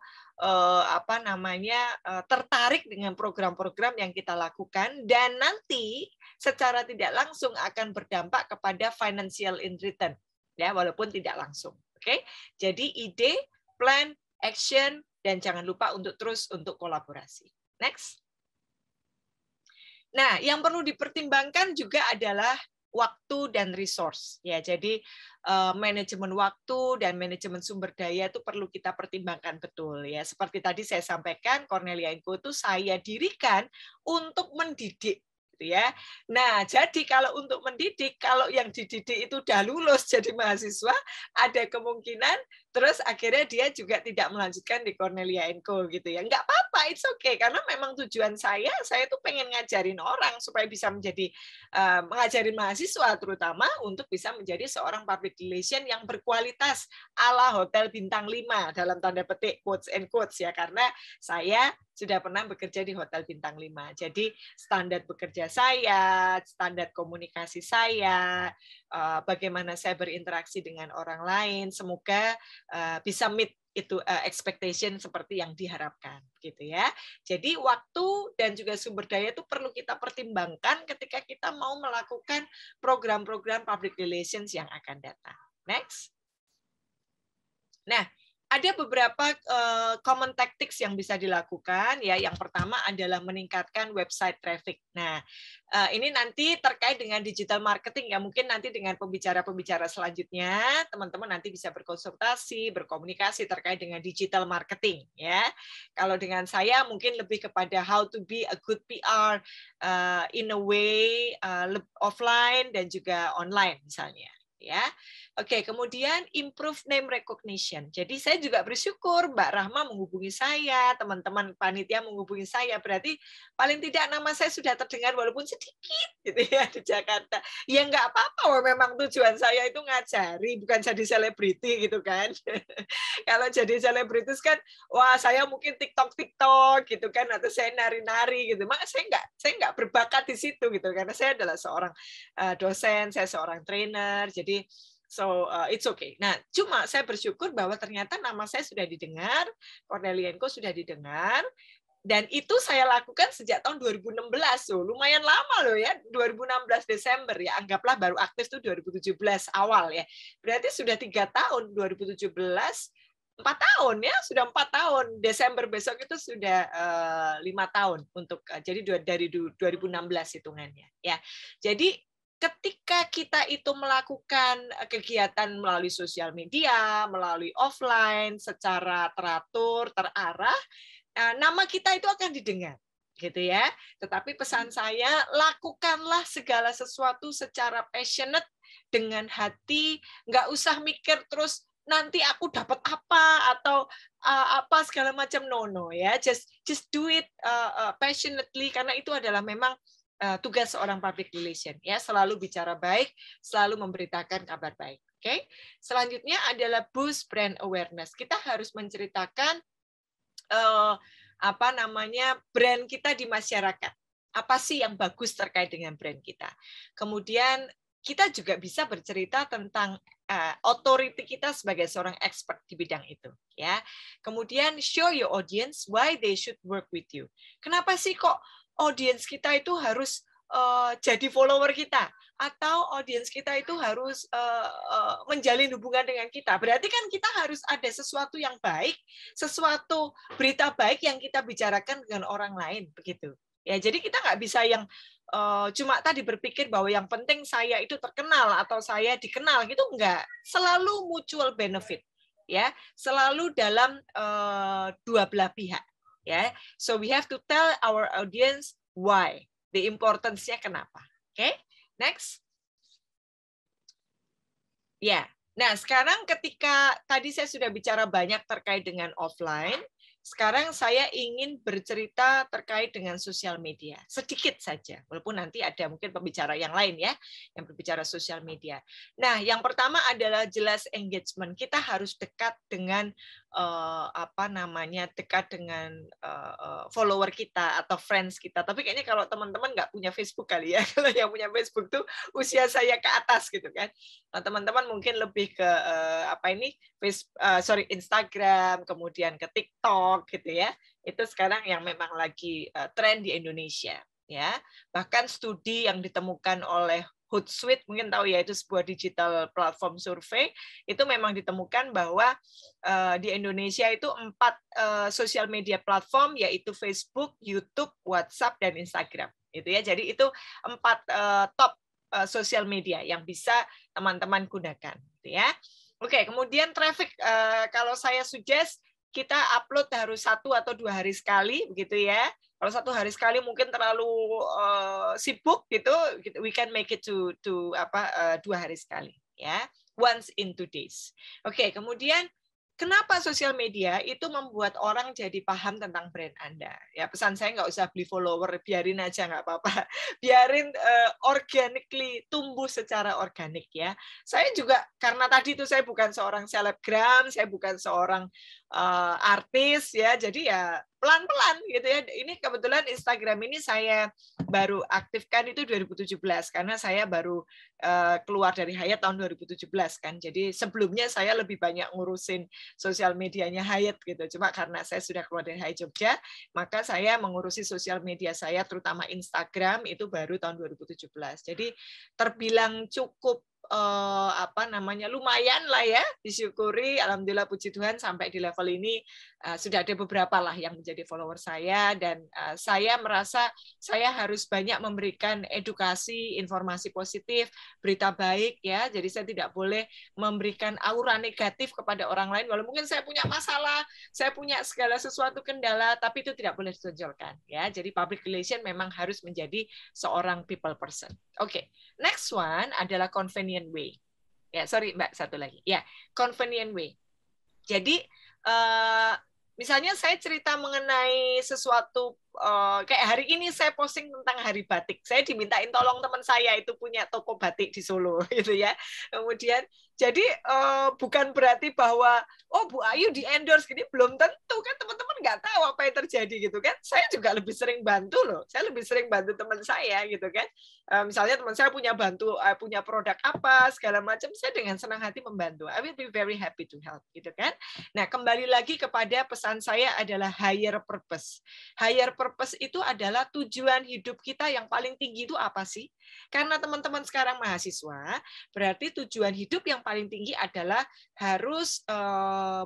tertarik dengan program-program yang kita lakukan dan nanti secara tidak langsung akan berdampak kepada financial in return ya walaupun tidak langsung. Oke. Jadi ide, plan, action dan jangan lupa untuk terus untuk kolaborasi. Next. Nah, yang perlu dipertimbangkan juga adalah waktu dan resource ya. Jadi manajemen waktu dan manajemen sumber daya itu perlu kita pertimbangkan betul ya. Seperti tadi saya sampaikan, Cornelia & Co itu saya dirikan untuk mendidik gitu ya. Nah, jadi kalau untuk mendidik, kalau yang dididik itu udah lulus jadi mahasiswa, ada kemungkinan terus akhirnya dia juga tidak melanjutkan di Cornelia & Co gitu ya. Nggak apa-apa, it's okay karena memang tujuan saya tuh pengen ngajarin orang supaya bisa menjadi mengajarin mahasiswa terutama untuk bisa menjadi seorang public relation yang berkualitas ala hotel bintang 5 dalam tanda petik quotes and quotes ya karena saya sudah pernah bekerja di hotel bintang 5. Jadi standar bekerja saya, standar komunikasi saya, bagaimana saya berinteraksi dengan orang lain, semoga bisa meet itu expectation seperti yang diharapkan gitu ya. Jadi waktu dan juga sumber daya itu perlu kita pertimbangkan ketika kita mau melakukan program-program public relations yang akan datang. Next. Nah, ada beberapa common tactics yang bisa dilakukan ya. Yang pertama adalah meningkatkan website traffic. Nah, ini nanti terkait dengan digital marketing ya. Mungkin nanti dengan pembicara-pembicara selanjutnya teman-teman nanti bisa berkonsultasi, berkomunikasi terkait dengan digital marketing ya. Kalau dengan saya mungkin lebih kepada how to be a good PR in a way offline dan juga online misalnya. Ya, oke. Kemudian improve name recognition. Jadi saya juga bersyukur Mbak Rahma menghubungi saya, teman-teman panitia menghubungi saya. Berarti paling tidak nama saya sudah terdengar walaupun sedikit, gitu ya di Jakarta. Ya nggak apa-apa, memang tujuan saya itu ngajari, bukan jadi selebriti gitu kan. Kalau jadi selebritis kan, wah saya mungkin TikTok gitu kan, atau saya nari-nari gitu. Mak saya nggak berbakat di situ gitu, karena saya adalah seorang dosen, saya seorang trainer. Jadi so it's okay. Nah, cuma saya bersyukur bahwa ternyata nama saya sudah didengar, Cornelia & Co sudah didengar, dan itu saya lakukan sejak tahun 2016. So, lumayan lama loh ya, 2016 Desember ya, anggaplah baru aktif tuh 2017 awal ya. Berarti sudah 3 tahun, 2017 4 tahun ya, sudah 4 tahun. Desember besok itu sudah 5 tahun untuk jadi dari 2016 hitungannya ya. Jadi ketika kita itu melakukan kegiatan melalui sosial media, melalui offline, secara teratur, terarah, nama kita itu akan didengar, gitu ya. Tetapi pesan saya, lakukanlah segala sesuatu secara passionate, dengan hati, nggak usah mikir terus nanti aku dapat apa atau apa segala macam, no ya. Just do it passionately karena itu adalah memang tugas seorang public relation ya, selalu bicara baik, selalu memberitakan kabar baik. Oke. Selanjutnya adalah boost brand awareness. Kita harus menceritakan brand kita di masyarakat. Apa sih yang bagus terkait dengan brand kita? Kemudian kita juga bisa bercerita tentang authority kita sebagai seorang expert di bidang itu, ya. Kemudian show your audience why they should work with you. Kenapa sih kok audience kita itu harus jadi follower kita, atau audience kita itu harus menjalin hubungan dengan kita? Berarti kan kita harus ada sesuatu yang baik, sesuatu berita baik yang kita bicarakan dengan orang lain, begitu. Ya, jadi kita nggak bisa yang cuma tadi berpikir bahwa yang penting saya itu terkenal atau saya dikenal gitu, enggak. Selalu mutual benefit, ya, selalu dalam dua belah pihak, ya. So we have to tell our audience why, the importance-nya kenapa. Oke, next. Ya, nah sekarang ketika tadi saya sudah bicara banyak terkait dengan offline. Sekarang saya ingin bercerita terkait dengan sosial media. Sedikit saja, walaupun nanti ada mungkin pembicara yang lain ya, yang berbicara sosial media. Nah, yang pertama adalah jelas engagement. Kita harus dekat dengan dekat dengan follower kita atau friends kita. Tapi kayaknya kalau teman-teman nggak punya Facebook kali ya. Kalau yang punya Facebook tuh usia saya ke atas gitu kan. Nah, teman-teman mungkin lebih ke Instagram, kemudian ke TikTok gitu ya. Itu sekarang yang memang lagi tren di Indonesia ya. Bahkan studi yang ditemukan oleh Hootsuite, mungkin tahu ya, itu sebuah digital platform survei, itu memang ditemukan bahwa di Indonesia itu 4 sosial media platform, yaitu Facebook, YouTube, WhatsApp, dan Instagram. Gitu ya. Jadi itu 4 top sosial media yang bisa teman-teman gunakan. Gitu ya. Oke, kemudian traffic, kalau saya suggest kita upload harus 1 atau 2 hari sekali, begitu ya. Kalau 1 hari sekali mungkin terlalu sibuk gitu, we can make it to 2 hari sekali, ya. Once in 2 days. Oke, kemudian kenapa sosial media itu membuat orang jadi paham tentang brand Anda? Ya, pesan saya nggak usah beli follower, biarin aja nggak apa-apa. Biarin organically, tumbuh secara organik ya. Saya juga, karena tadi itu saya bukan seorang selebgram, saya bukan seorang artis ya, jadi ya pelan-pelan gitu ya. Ini kebetulan Instagram ini saya baru aktifkan itu 2017 karena saya baru keluar dari Hyatt tahun 2017 kan. Jadi sebelumnya saya lebih banyak ngurusin sosial medianya Hyatt gitu. Cuma karena saya sudah keluar dari Hyatt Jogja, maka saya mengurusi sosial media saya terutama Instagram itu baru tahun 2017. Jadi terbilang cukup lumayan lah ya, disyukuri, alhamdulillah puji Tuhan sampai di level ini sudah ada beberapa lah yang menjadi follower saya, dan saya merasa saya harus banyak memberikan edukasi, informasi positif, berita baik ya. Jadi saya tidak boleh memberikan aura negatif kepada orang lain, walau mungkin saya punya masalah, saya punya segala sesuatu kendala, tapi itu tidak boleh ditonjolkan ya. Jadi public relation memang harus menjadi seorang people person. Oke, next one adalah convenient way. Ya, sorry Mbak, satu lagi. Ya, convenient way. Jadi misalnya saya cerita mengenai sesuatu, kayak hari ini saya posting tentang hari batik. Saya dimintain tolong teman saya itu punya toko batik di Solo gitu ya. Kemudian jadi bukan berarti bahwa Bu Ayu di endorse gini, belum tentu kan, teman-teman nggak tahu apa yang terjadi gitu kan. Saya juga lebih sering bantu loh. Saya lebih sering bantu teman saya gitu kan. Misalnya teman saya punya produk apa segala macam, saya dengan senang hati membantu. I will be very happy to help gitu kan. Nah, kembali lagi kepada pesan saya adalah higher purpose. Higher purpose itu adalah tujuan hidup kita yang paling tinggi itu apa sih? Karena teman-teman sekarang mahasiswa, berarti tujuan hidup yang paling tinggi adalah harus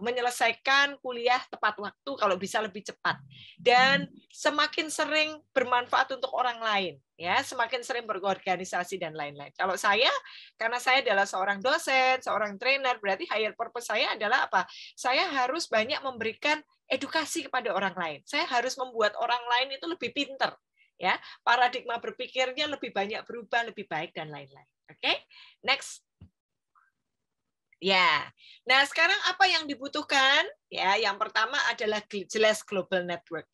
menyelesaikan kuliah tepat waktu, kalau bisa lebih cepat, dan semakin sering bermanfaat untuk orang lain, ya, semakin sering berorganisasi dan lain-lain. Kalau saya, karena saya adalah seorang dosen, seorang trainer, berarti higher purpose saya adalah apa? Saya harus banyak memberikan edukasi kepada orang lain. Saya harus membuat orang lain itu lebih pintar, ya, paradigma berpikirnya lebih banyak berubah, lebih baik dan lain-lain. Oke, next. Ya, nah sekarang apa yang dibutuhkan? Ya, yang pertama adalah jelas global network.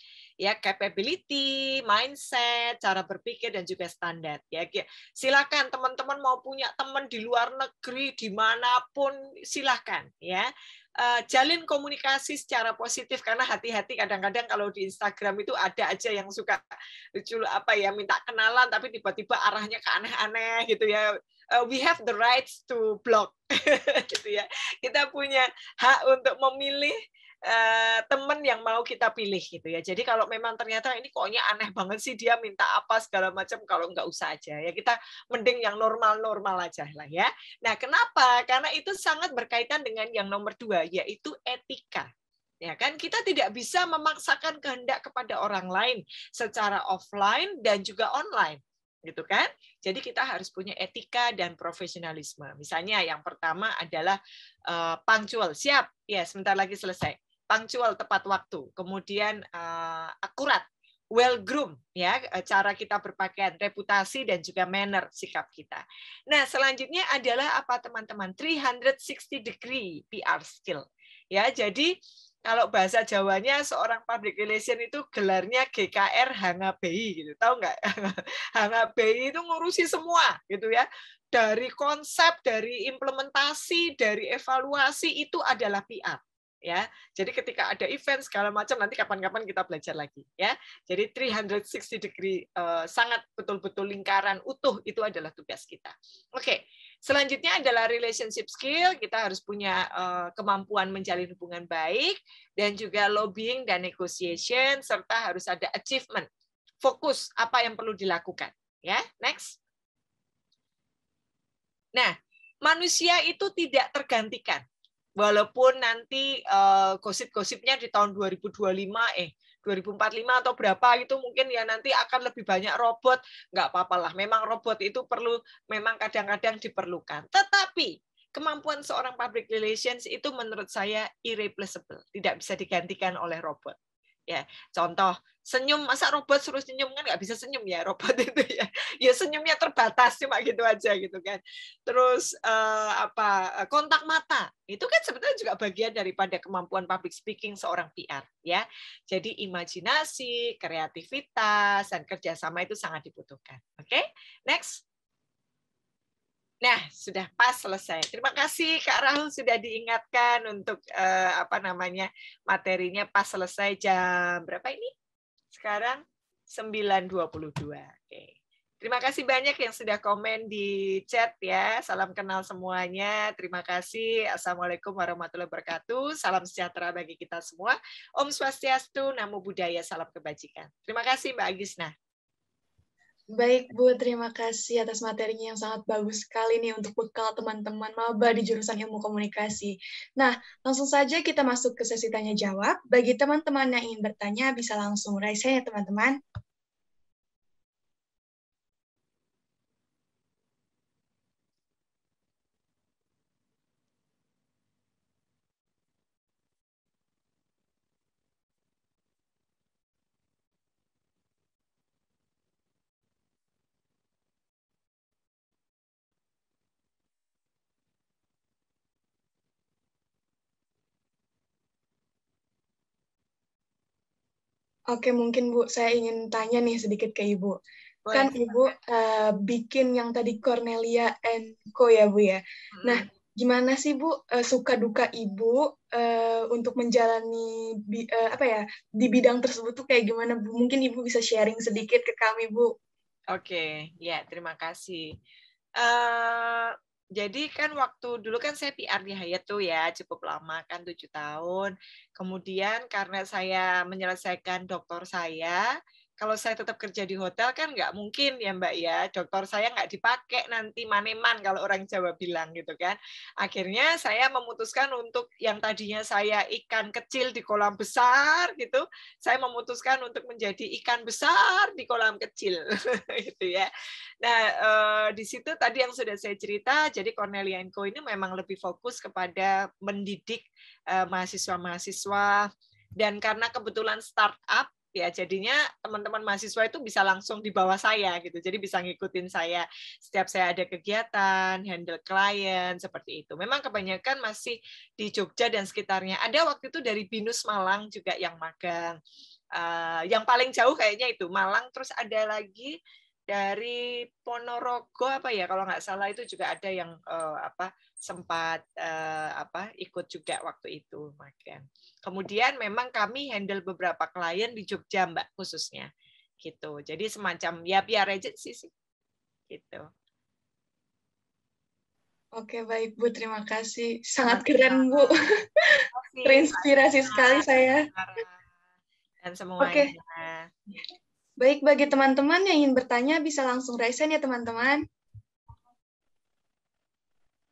ya, capability, mindset, cara berpikir dan juga standar. Ya, silakan teman-teman mau punya teman di luar negeri dimanapun silakan, ya. Jalin komunikasi secara positif, karena hati-hati kadang-kadang kalau di Instagram itu ada aja yang suka lucu apa ya, minta kenalan tapi tiba-tiba arahnya ke aneh-aneh gitu ya. We have the rights to block gitu ya. Kita punya hak untuk memilih teman yang mau kita pilih gitu ya. Jadi kalau memang ternyata ini koknya aneh banget sih, dia minta apa segala macam, kalau nggak usah aja ya, kita mending yang normal-normal aja lah ya. Nah, kenapa? Karena itu sangat berkaitan dengan yang nomor 2, yaitu etika. Ya kan, kita tidak bisa memaksakan kehendak kepada orang lain secara offline dan juga online, gitu kan? Jadi kita harus punya etika dan profesionalisme. Misalnya yang pertama adalah punctual, siap, ya sebentar lagi selesai. Punctual, tepat waktu. Kemudian akurat, well groomed, ya, cara kita berpakaian, reputasi dan juga manner, sikap kita. Nah, selanjutnya adalah apa teman-teman? 360 degree PR skill. Ya, jadi kalau bahasa Jawanya seorang public relation itu gelarnya GKR Hanga BI gitu. Tahu nggak? Hanga BI itu ngurusi semua gitu ya. Dari konsep, dari implementasi, dari evaluasi itu adalah PR. Ya, jadi ketika ada event segala macam, nanti kapan-kapan kita belajar lagi ya. Jadi 360 degree sangat betul-betul lingkaran utuh itu adalah tugas kita. Oke, selanjutnya adalah relationship skill. Kita harus punya kemampuan menjalin hubungan baik dan juga lobbying dan negotiation, serta harus ada achievement. Fokus apa yang perlu dilakukan ya. Next. Nah, manusia itu tidak tergantikan. Walaupun nanti gosip-gosipnya di tahun 2045, 2045 atau berapa itu mungkin ya nanti akan lebih banyak robot, nggak apa-apa lah. Memang robot itu perlu, memang kadang-kadang diperlukan. Tetapi kemampuan seorang public relations itu menurut saya irreplaceable, tidak bisa digantikan oleh robot. Ya, contoh senyum, masa robot suruh senyum, kan nggak bisa senyum ya robot itu ya. Ya senyumnya terbatas cuma gitu aja gitu kan. Terus kontak mata itu kan sebetulnya juga bagian daripada kemampuan public speaking seorang PR ya. Jadi imajinasi, kreativitas dan kerjasama itu sangat dibutuhkan. Oke, next. Nah, sudah pas selesai. Terima kasih Kak Rahul sudah diingatkan untuk materinya pas selesai jam berapa ini? Sekarang 9.22. Oke. Terima kasih banyak yang sudah komen di chat ya. Salam kenal semuanya. Terima kasih. Assalamualaikum warahmatullahi wabarakatuh. Salam sejahtera bagi kita semua. Om Swastiastu, Namo Buddhaya, salam kebajikan. Terima kasih Mbak Agisna.
Baik, Bu. Terima kasih atas materinya yang sangat bagus sekali nih untuk bekal teman-teman maba di jurusan Ilmu Komunikasi. Nah, langsung saja kita masuk ke sesi tanya-jawab. Bagi teman-teman yang ingin bertanya, bisa langsung raise hand ya, teman-teman. Oke, mungkin Bu, saya ingin tanya nih sedikit ke Ibu.
Boleh.
Kan Ibu bikin yang tadi Cornelia & Co ya Bu ya. Nah, gimana sih Bu suka duka Ibu untuk menjalani di bidang tersebut tuh kayak gimana Bu? Mungkin Ibu bisa sharing sedikit ke kami Bu.
Oke, ya terima kasih. Jadi kan waktu dulu kan saya PR di Hyatt tuh ya, cukup lama kan 7 tahun. Kemudian karena saya menyelesaikan doktor saya, kalau saya tetap kerja di hotel kan nggak mungkin ya Mbak ya, doktor saya nggak dipakai nanti maneman kalau orang Jawa bilang gitu kan. Akhirnya saya memutuskan untuk yang tadinya saya ikan kecil di kolam besar gitu, saya memutuskan untuk menjadi ikan besar di kolam kecil gitu ya. Nah, di situ tadi yang sudah saya cerita, jadi Cornelia & Co ini memang lebih fokus kepada mendidik mahasiswa-mahasiswa, dan karena kebetulan startup ya jadinya teman-teman mahasiswa itu bisa langsung di bawah saya gitu. Jadi bisa ngikutin saya setiap saya ada kegiatan, handle klien seperti itu. Memang kebanyakan masih di Jogja dan sekitarnya. Ada waktu itu dari BINUS Malang juga yang magang. Yang paling jauh kayaknya itu Malang, terus ada lagi dari Ponorogo apa ya kalau nggak salah, itu juga ada yang sempat ikut juga waktu itu makan. Kemudian memang kami handle beberapa klien di Jogja Mbak khususnya gitu. Jadi semacam ya PR agency sih gitu.
Oke, baik Bu, terima kasih. Sangat keren,
Sama-sama.
Bu.
Terima kasih,
Terinspirasi sekali saya.
dan
Oke,
semuanya.
baik bagi teman-teman yang ingin bertanya bisa langsung raise hand ya teman-teman.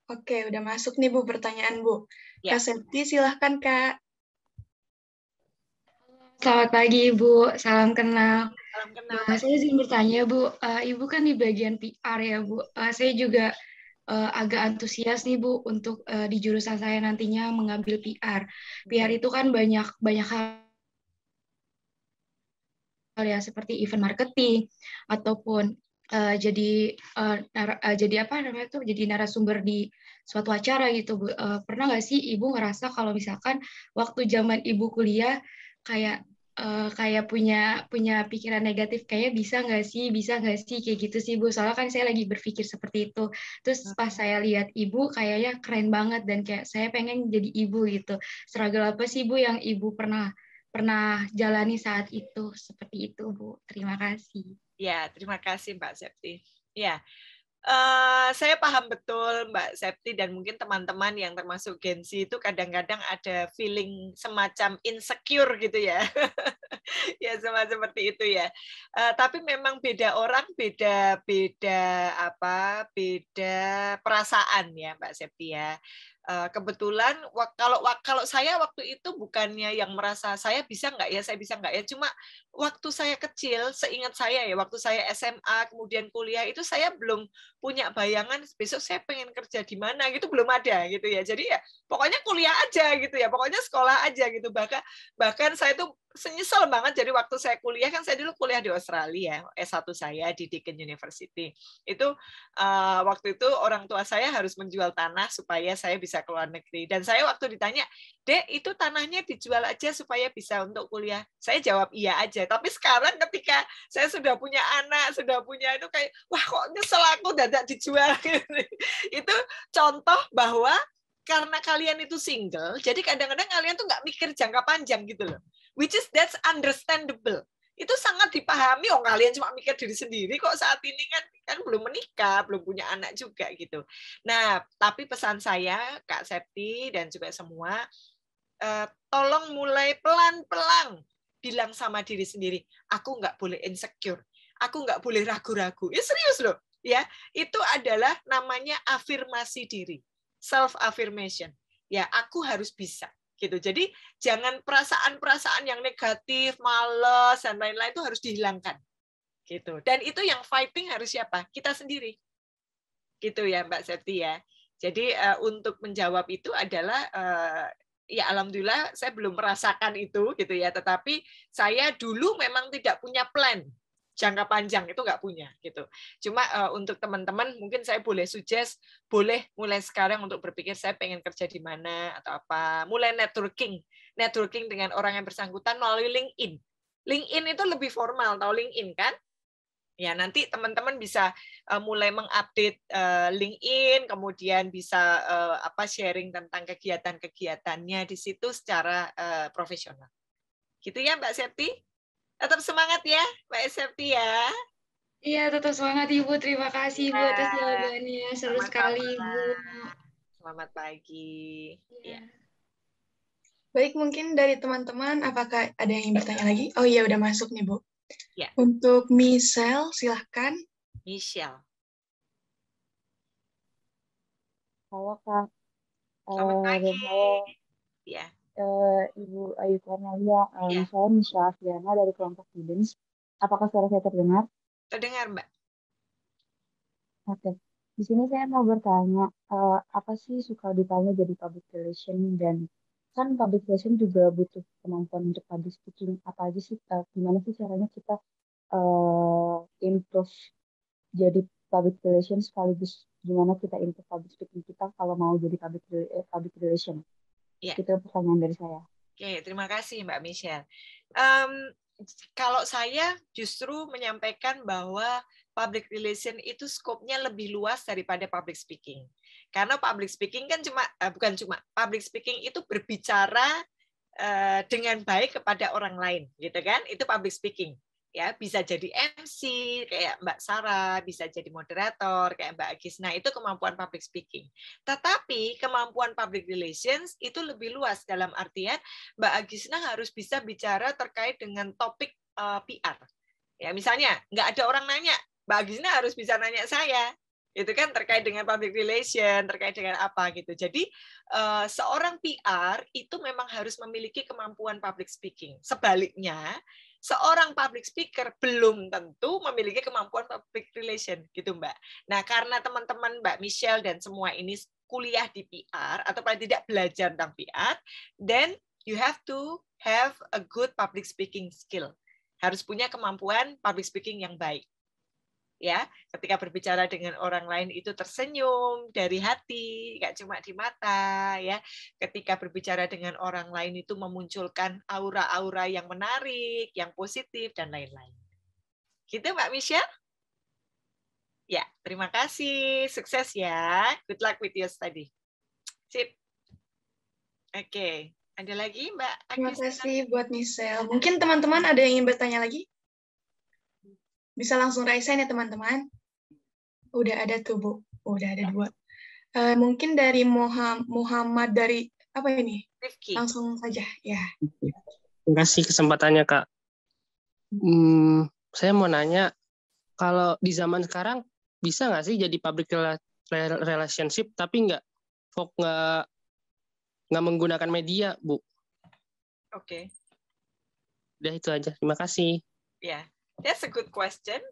Oke, udah masuk nih Bu pertanyaan Bu.
Ya.
Kak Septi, silahkan Kak.
Selamat pagi Ibu, salam kenal.
Salam kenal.
Saya izin bertanya Bu, Ibu kan di bagian PR ya Bu. Saya juga agak antusias nih Bu untuk di jurusan saya nantinya mengambil PR. PR itu kan banyak hal ya seperti event marketing ataupun jadi apa namanya tuh jadi narasumber di suatu acara gitu Bu. Pernah nggak sih Ibu ngerasa kalau misalkan waktu zaman Ibu kuliah kayak kayak punya pikiran negatif kayak bisa nggak sih kayak gitu sih Bu, soalnya kan saya lagi berpikir seperti itu. Terus pas saya lihat Ibu kayaknya keren banget dan kayak saya pengen jadi Ibu gitu. Struggle apa sih Bu yang Ibu pernah jalani saat itu? Seperti itu Bu, terima kasih.
Ya, terima kasih Mbak Septi. Ya, saya paham betul Mbak Septi dan mungkin teman-teman yang termasuk Gen Z itu kadang-kadang ada feeling semacam insecure gitu ya. Ya seperti itu ya. Tapi memang beda orang, beda perasaan ya Mbak Septi ya. Kebetulan kalau saya waktu itu bukannya yang merasa saya bisa nggak ya, cuma waktu saya kecil, seingat saya ya, waktu saya SMA kemudian kuliah itu saya belum punya bayangan besok saya pengen kerja di mana gitu, belum ada gitu ya. Jadi ya pokoknya kuliah aja gitu ya, pokoknya sekolah aja gitu. Bahkan saya tuh senyesal banget. Jadi waktu saya kuliah, kan saya dulu kuliah di Australia, S1 saya di Deakin University. Itu waktu itu orang tua saya harus menjual tanah supaya saya bisa ke luar negeri. Dan saya waktu ditanya, Dek, itu tanahnya dijual aja supaya bisa untuk kuliah. Saya jawab iya aja. Tapi sekarang ketika saya sudah punya anak, sudah punya itu kayak, wah kok nyesel aku dadak dijual. Itu contoh bahwa karena kalian itu single, jadi kadang-kadang kalian tuh nggak mikir jangka panjang gitu loh. Which is that's understandable. Itu sangat dipahami. Oh, kalian cuma mikir diri sendiri kok saat ini kan belum menikah, belum punya anak juga gitu. Nah, tapi pesan saya Kak Septi dan juga semua, tolong mulai pelan-pelan bilang sama diri sendiri, aku nggak boleh insecure, aku nggak boleh ragu-ragu. Ya serius loh, ya itu adalah namanya afirmasi diri, self affirmation. Ya aku harus bisa gitu. Jadi jangan perasaan-perasaan yang negatif, malas dan lain-lain itu harus dihilangkan. Gitu. Dan itu yang fighting harus siapa? Kita sendiri. Gitu ya Mbak Septi ya. Jadi untuk menjawab itu adalah ya alhamdulillah saya belum merasakan itu gitu ya, tetapi saya dulu memang tidak punya plan jangka panjang, itu nggak punya gitu. Cuma untuk teman-teman mungkin saya boleh suggest, boleh mulai sekarang untuk berpikir saya pengen kerja di mana atau apa, mulai networking dengan orang yang bersangkutan melalui LinkedIn. LinkedIn itu lebih formal, tahu LinkedIn kan? Ya, nanti teman-teman bisa mulai mengupdate LinkedIn, kemudian bisa sharing tentang kegiatan-kegiatannya di situ secara profesional. Gitu ya, Mbak Septi? Tetap semangat ya, Mbak Septi ya.
Iya, tetap semangat Ibu. Terima kasih Ibu atas jawabannya. Seru sekali Ibu.
Selamat pagi.
Ya.
Baik, mungkin dari teman-teman, apakah ada yang ingin bertanya lagi? Oh iya, udah masuk nih Bu.
Ya.
Untuk Michelle, silahkan.
Michelle.
Halo Kak.
Selamat pagi. Ya.
Ibu Ayu Cornelia,
Ya.
saya Michelle Afiana dari kelompok Students. Apakah suara saya terdengar?
Terdengar, Mbak.
Oke. Di sini saya mau bertanya, apa sih suka dukanya jadi public relation, dan kan public relation juga butuh kemampuan untuk public speaking. Apa aja sih, gimana sih caranya kita improve jadi public relation, sekaligus gimana kita improve public speaking kita kalau mau jadi public relation?
Ya.
Itu pertanyaan dari saya.
Oke, terima kasih Mbak Michelle. kalau saya justru menyampaikan bahwa public relation itu skopnya lebih luas daripada public speaking. Karena public speaking kan bukan cuma public speaking itu berbicara dengan baik kepada orang lain, gitu kan? Itu public speaking. Ya, bisa jadi MC kayak Mbak Sarah, bisa jadi moderator kayak Mbak Agisna, itu kemampuan public speaking. Tetapi kemampuan public relations itu lebih luas, dalam artian Mbak Agisna harus bisa bicara terkait dengan topik PR. Ya, misalnya nggak ada orang nanya, Mbak Agisna harus bisa nanya saya. Itu kan terkait dengan public relation, terkait dengan apa gitu. Jadi seorang PR itu memang harus memiliki kemampuan public speaking. Sebaliknya, seorang public speaker belum tentu memiliki kemampuan public relation gitu, Mbak. Nah, karena teman-teman Mbak Michelle dan semua ini kuliah di PR atau paling tidak belajar tentang PR, then you have to have a good public speaking skill. Harus punya kemampuan public speaking yang baik. Ya, ketika berbicara dengan orang lain itu tersenyum dari hati, nggak cuma di mata, ya. Ketika berbicara dengan orang lain itu memunculkan aura-aura yang menarik, yang positif dan lain-lain. Gitu, Mbak Michelle? Ya, terima kasih, sukses ya. Good luck with your study. Sip. Oke, ada lagi, Mbak Agis?
Terima kasih buat Michelle. Mungkin teman-teman ada yang ingin bertanya lagi? Bisa langsung raise hand ya teman-teman. Udah ada tuh Bu, udah ada 2. Mungkin dari Muhammad dari apa ini?
Rifki.
Langsung saja ya.
Terima kasih kesempatannya Kak. Saya mau nanya, kalau di zaman sekarang bisa nggak sih jadi public relationship tapi nggak menggunakan media, Bu?
Oke.
Udah itu aja. Terima kasih.
Ya. That's a good question.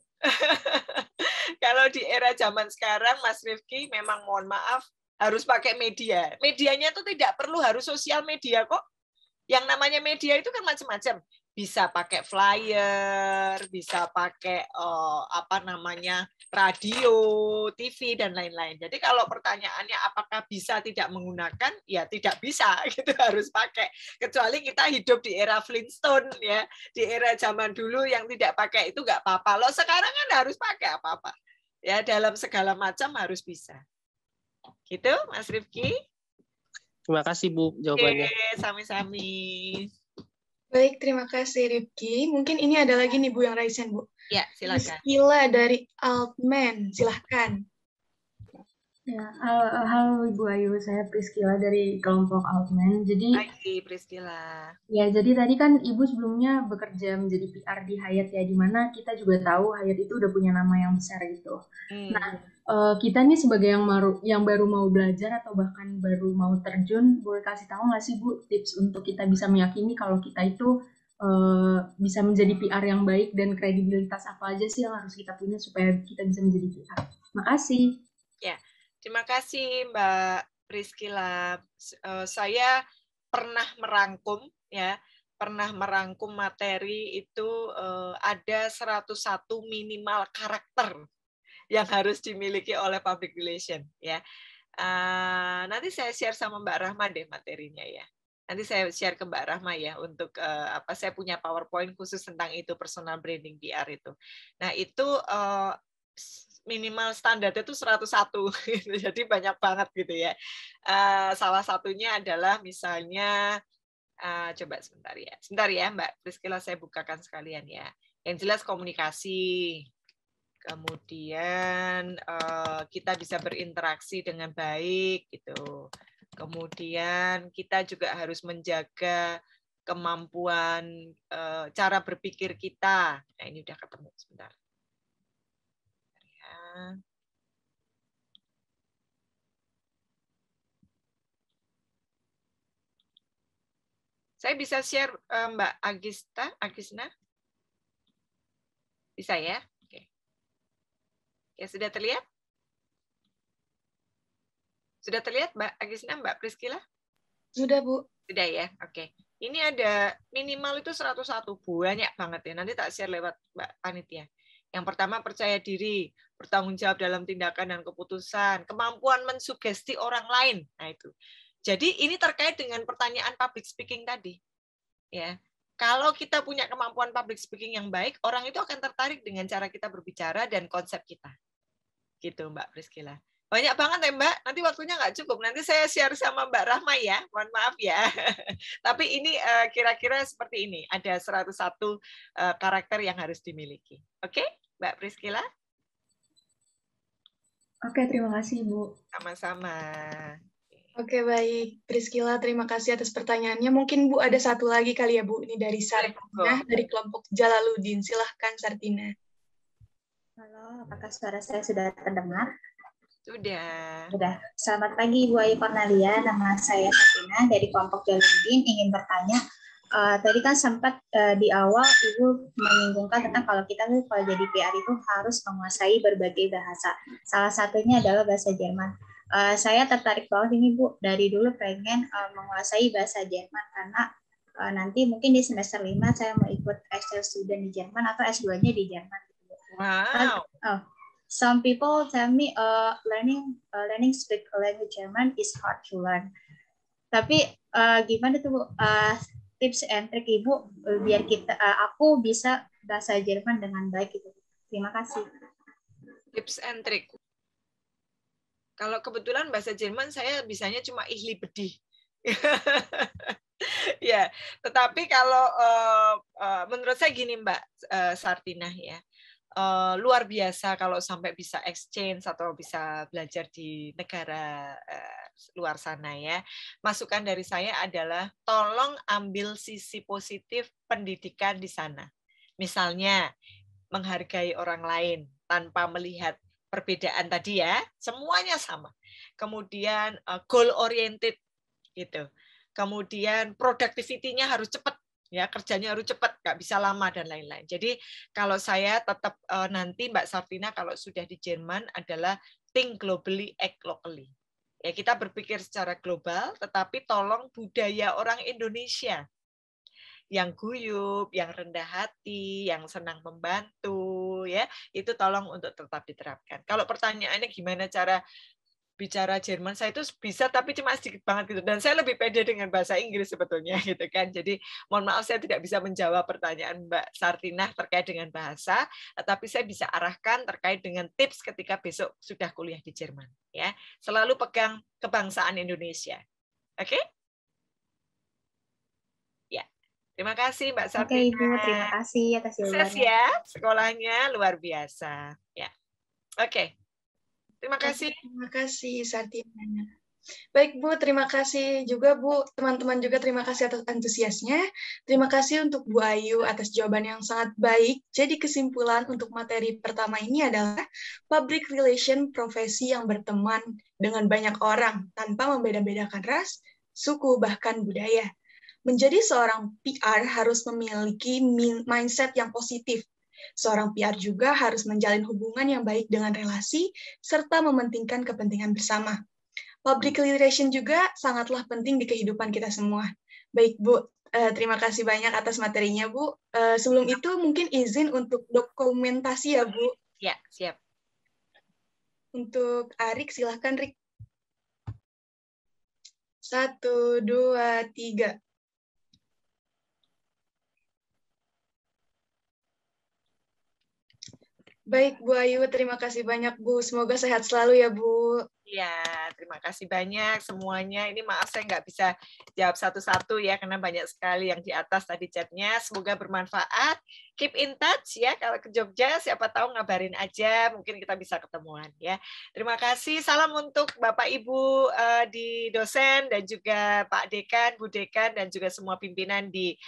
Kalau di era zaman sekarang, Mas Rifki, memang mohon maaf, harus pakai media. Medianya itu tidak perlu harus sosial media kok. Yang namanya media itu kan macam-macam. Bisa pakai flyer, bisa pakai radio, TV dan lain-lain. Jadi kalau pertanyaannya apakah bisa tidak menggunakan, ya tidak bisa, gitu, harus pakai. Kecuali kita hidup di era Flintstone ya, di era zaman dulu yang tidak pakai itu nggak apa-apa. Loh sekarang kan harus pakai apa-apa. Ya, dalam segala macam harus bisa. Gitu, Mas Rifki?
Terima kasih Bu jawabannya.
Oke, sami-sami.
Baik, terima kasih Rifki. Mungkin ini ada lagi nih Bu yang raise hand, Bu.
Ya, silakan.
Priscilla dari Altman, silahkan.
Ya, halo Ibu Ayu, saya Priscilla dari kelompok Altman. Jadi,
Hai Priscilla.
Ya, jadi tadi kan Ibu sebelumnya bekerja menjadi PR di Hyatt ya, di mana kita juga tahu Hyatt itu udah punya nama yang besar gitu. Nah, kita nih sebagai yang baru mau belajar atau bahkan baru mau terjun, boleh kasih tahu nggak sih Bu tips untuk kita bisa meyakini kalau kita itu bisa menjadi PR yang baik dan kredibilitas apa aja sih yang harus kita punya supaya kita bisa menjadi PR? Makasih.
Ya, terima kasih Mbak Priscilla. Saya pernah merangkum materi itu ada 101 minimal karakter yang harus dimiliki oleh public relation ya. Nanti saya share sama Mbak Rahma deh materinya ya. Nanti saya share ke Mbak Rahma ya untuk saya punya PowerPoint khusus tentang itu, personal branding PR itu. Nah, itu minimal standarnya itu 101 gitu. Jadi banyak banget gitu ya. Salah satunya adalah misalnya coba sebentar ya Mbak Priscilla, saya bukakan sekalian ya. Yang jelas komunikasi. Kemudian kita bisa berinteraksi dengan baik gitu. Kemudian kita juga harus menjaga kemampuan cara berpikir kita. Nah, ini udah ketemu sebentar. Ya. Saya bisa share Mbak Agisna? Bisa ya? Ya, sudah terlihat? Sudah terlihat Mbak Agisna, Mbak Priscilla?
Sudah, Bu.
Sudah ya, oke. Ini ada minimal itu 101, banyak banget ya. Nanti tak share lewat Mbak Panitia. Yang pertama, percaya diri, bertanggung jawab dalam tindakan dan keputusan, kemampuan mensugesti orang lain. Nah itu. Jadi ini terkait dengan pertanyaan public speaking tadi. Ya. Kalau kita punya kemampuan public speaking yang baik, orang itu akan tertarik dengan cara kita berbicara dan konsep kita. Gitu, Mbak Priscilla. Banyak banget ya, Mbak. Nanti waktunya nggak cukup. Nanti saya share sama Mbak Rahma ya. Mohon maaf ya. Tapi ini kira-kira seperti ini. Ada 101 karakter yang harus dimiliki. Oke, Mbak Priscilla?
Oke, terima kasih, Bu.
Sama-sama.
Oke, baik. Priscilla, terima kasih atas pertanyaannya. Mungkin Bu ada satu lagi kali ya, Bu. Ini dari Sartina, dari kelompok Jalaluddin. Silahkan, Sartina.
Halo, apakah suara saya sudah terdengar?
Sudah.
Selamat pagi, Bu Ayu Cornelia. Nama saya Sartina dari kelompok Jalaluddin. Ingin bertanya, tadi kan sempat di awal Ibu menyinggungkan tentang kalau kita kalau jadi PR itu harus menguasai berbagai bahasa. Salah satunya adalah bahasa Jerman. Saya tertarik banget ini Bu, dari dulu pengen menguasai bahasa Jerman karena nanti mungkin di semester 5 saya mau ikut exchange student di Jerman atau S2-nya di Jerman.
Wow.
Some people tell me learning speak language German is hard to learn. Tapi gimana tuh Bu, tips and trick Ibu biar aku bisa bahasa Jerman dengan baik gitu. Terima kasih.
Tips and trick. Kalau kebetulan bahasa Jerman saya bisanya cuma ihli bedih. Ya, tetapi kalau menurut saya gini Mbak Sartina ya, luar biasa kalau sampai bisa exchange atau bisa belajar di negara luar sana ya. Masukan dari saya adalah tolong ambil sisi positif pendidikan di sana. Misalnya menghargai orang lain tanpa melihat perbedaan tadi ya, semuanya sama. Kemudian goal oriented gitu. Kemudian productivity-nya harus cepat ya, kerjanya harus cepat, nggak bisa lama dan lain-lain. Jadi kalau saya tetap nanti Mbak Sartina kalau sudah di Jerman adalah think globally, act locally. Ya, kita berpikir secara global, tetapi tolong budaya orang Indonesia yang guyup, yang rendah hati, yang senang membantu, ya itu tolong untuk tetap diterapkan. Kalau pertanyaannya gimana cara bicara Jerman, saya itu bisa tapi cuma sedikit banget gitu, dan saya lebih pede dengan bahasa Inggris sebetulnya gitu kan. Jadi mohon maaf saya tidak bisa menjawab pertanyaan Mbak Sartina terkait dengan bahasa, tapi saya bisa arahkan terkait dengan tips ketika besok sudah kuliah di Jerman. Ya, selalu pegang kebangsaan Indonesia. Oke? Terima kasih Mbak Sartina.
Oke Ibu, terima kasih atas jawabannya.
Sukses ya, sekolahnya luar biasa. Ya, oke. Terima kasih.
Terima kasih Sartina. Baik Bu, terima kasih juga Bu. Teman-teman juga terima kasih atas antusiasnya. Terima kasih untuk Bu Ayu atas jawaban yang sangat baik. Jadi kesimpulan untuk materi pertama ini adalah public relation profesi yang berteman dengan banyak orang tanpa membeda-bedakan ras, suku, bahkan budaya. Menjadi seorang PR harus memiliki mindset yang positif. Seorang PR juga harus menjalin hubungan yang baik dengan relasi, serta mementingkan kepentingan bersama. Public relation juga sangatlah penting di kehidupan kita semua. Baik, Bu. Terima kasih banyak atas materinya, Bu. Sebelum itu, mungkin izin untuk dokumentasi ya, Bu.
Ya, siap.
Untuk Arik, silahkan, Rik. 1, 2, 3. Baik, Bu Ayu, terima kasih banyak, Bu. Semoga sehat selalu ya, Bu.
Ya, terima kasih banyak semuanya. Ini maaf saya nggak bisa jawab satu-satu ya, karena banyak sekali yang di atas tadi chatnya. Semoga bermanfaat. Keep in touch ya, kalau ke Jogja siapa tahu ngabarin aja, mungkin kita bisa ketemuan ya. Terima kasih. Salam untuk Bapak Ibu di dosen dan juga Pak Dekan, Bu Dekan dan juga semua pimpinan di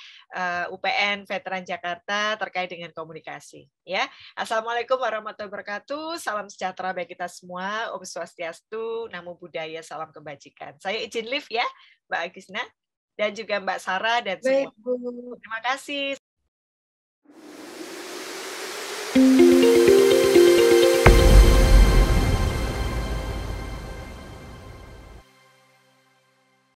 UPN Veteran Jakarta terkait dengan komunikasi ya. Assalamualaikum warahmatullahi wabarakatuh. Salam sejahtera bagi kita semua. Om Swastiastu, Namo Buddhaya, salam kebajikan. Saya izin live ya, Mbak Agisna dan juga Mbak Sarah dan semua.
Baik, Bu.
Terima kasih.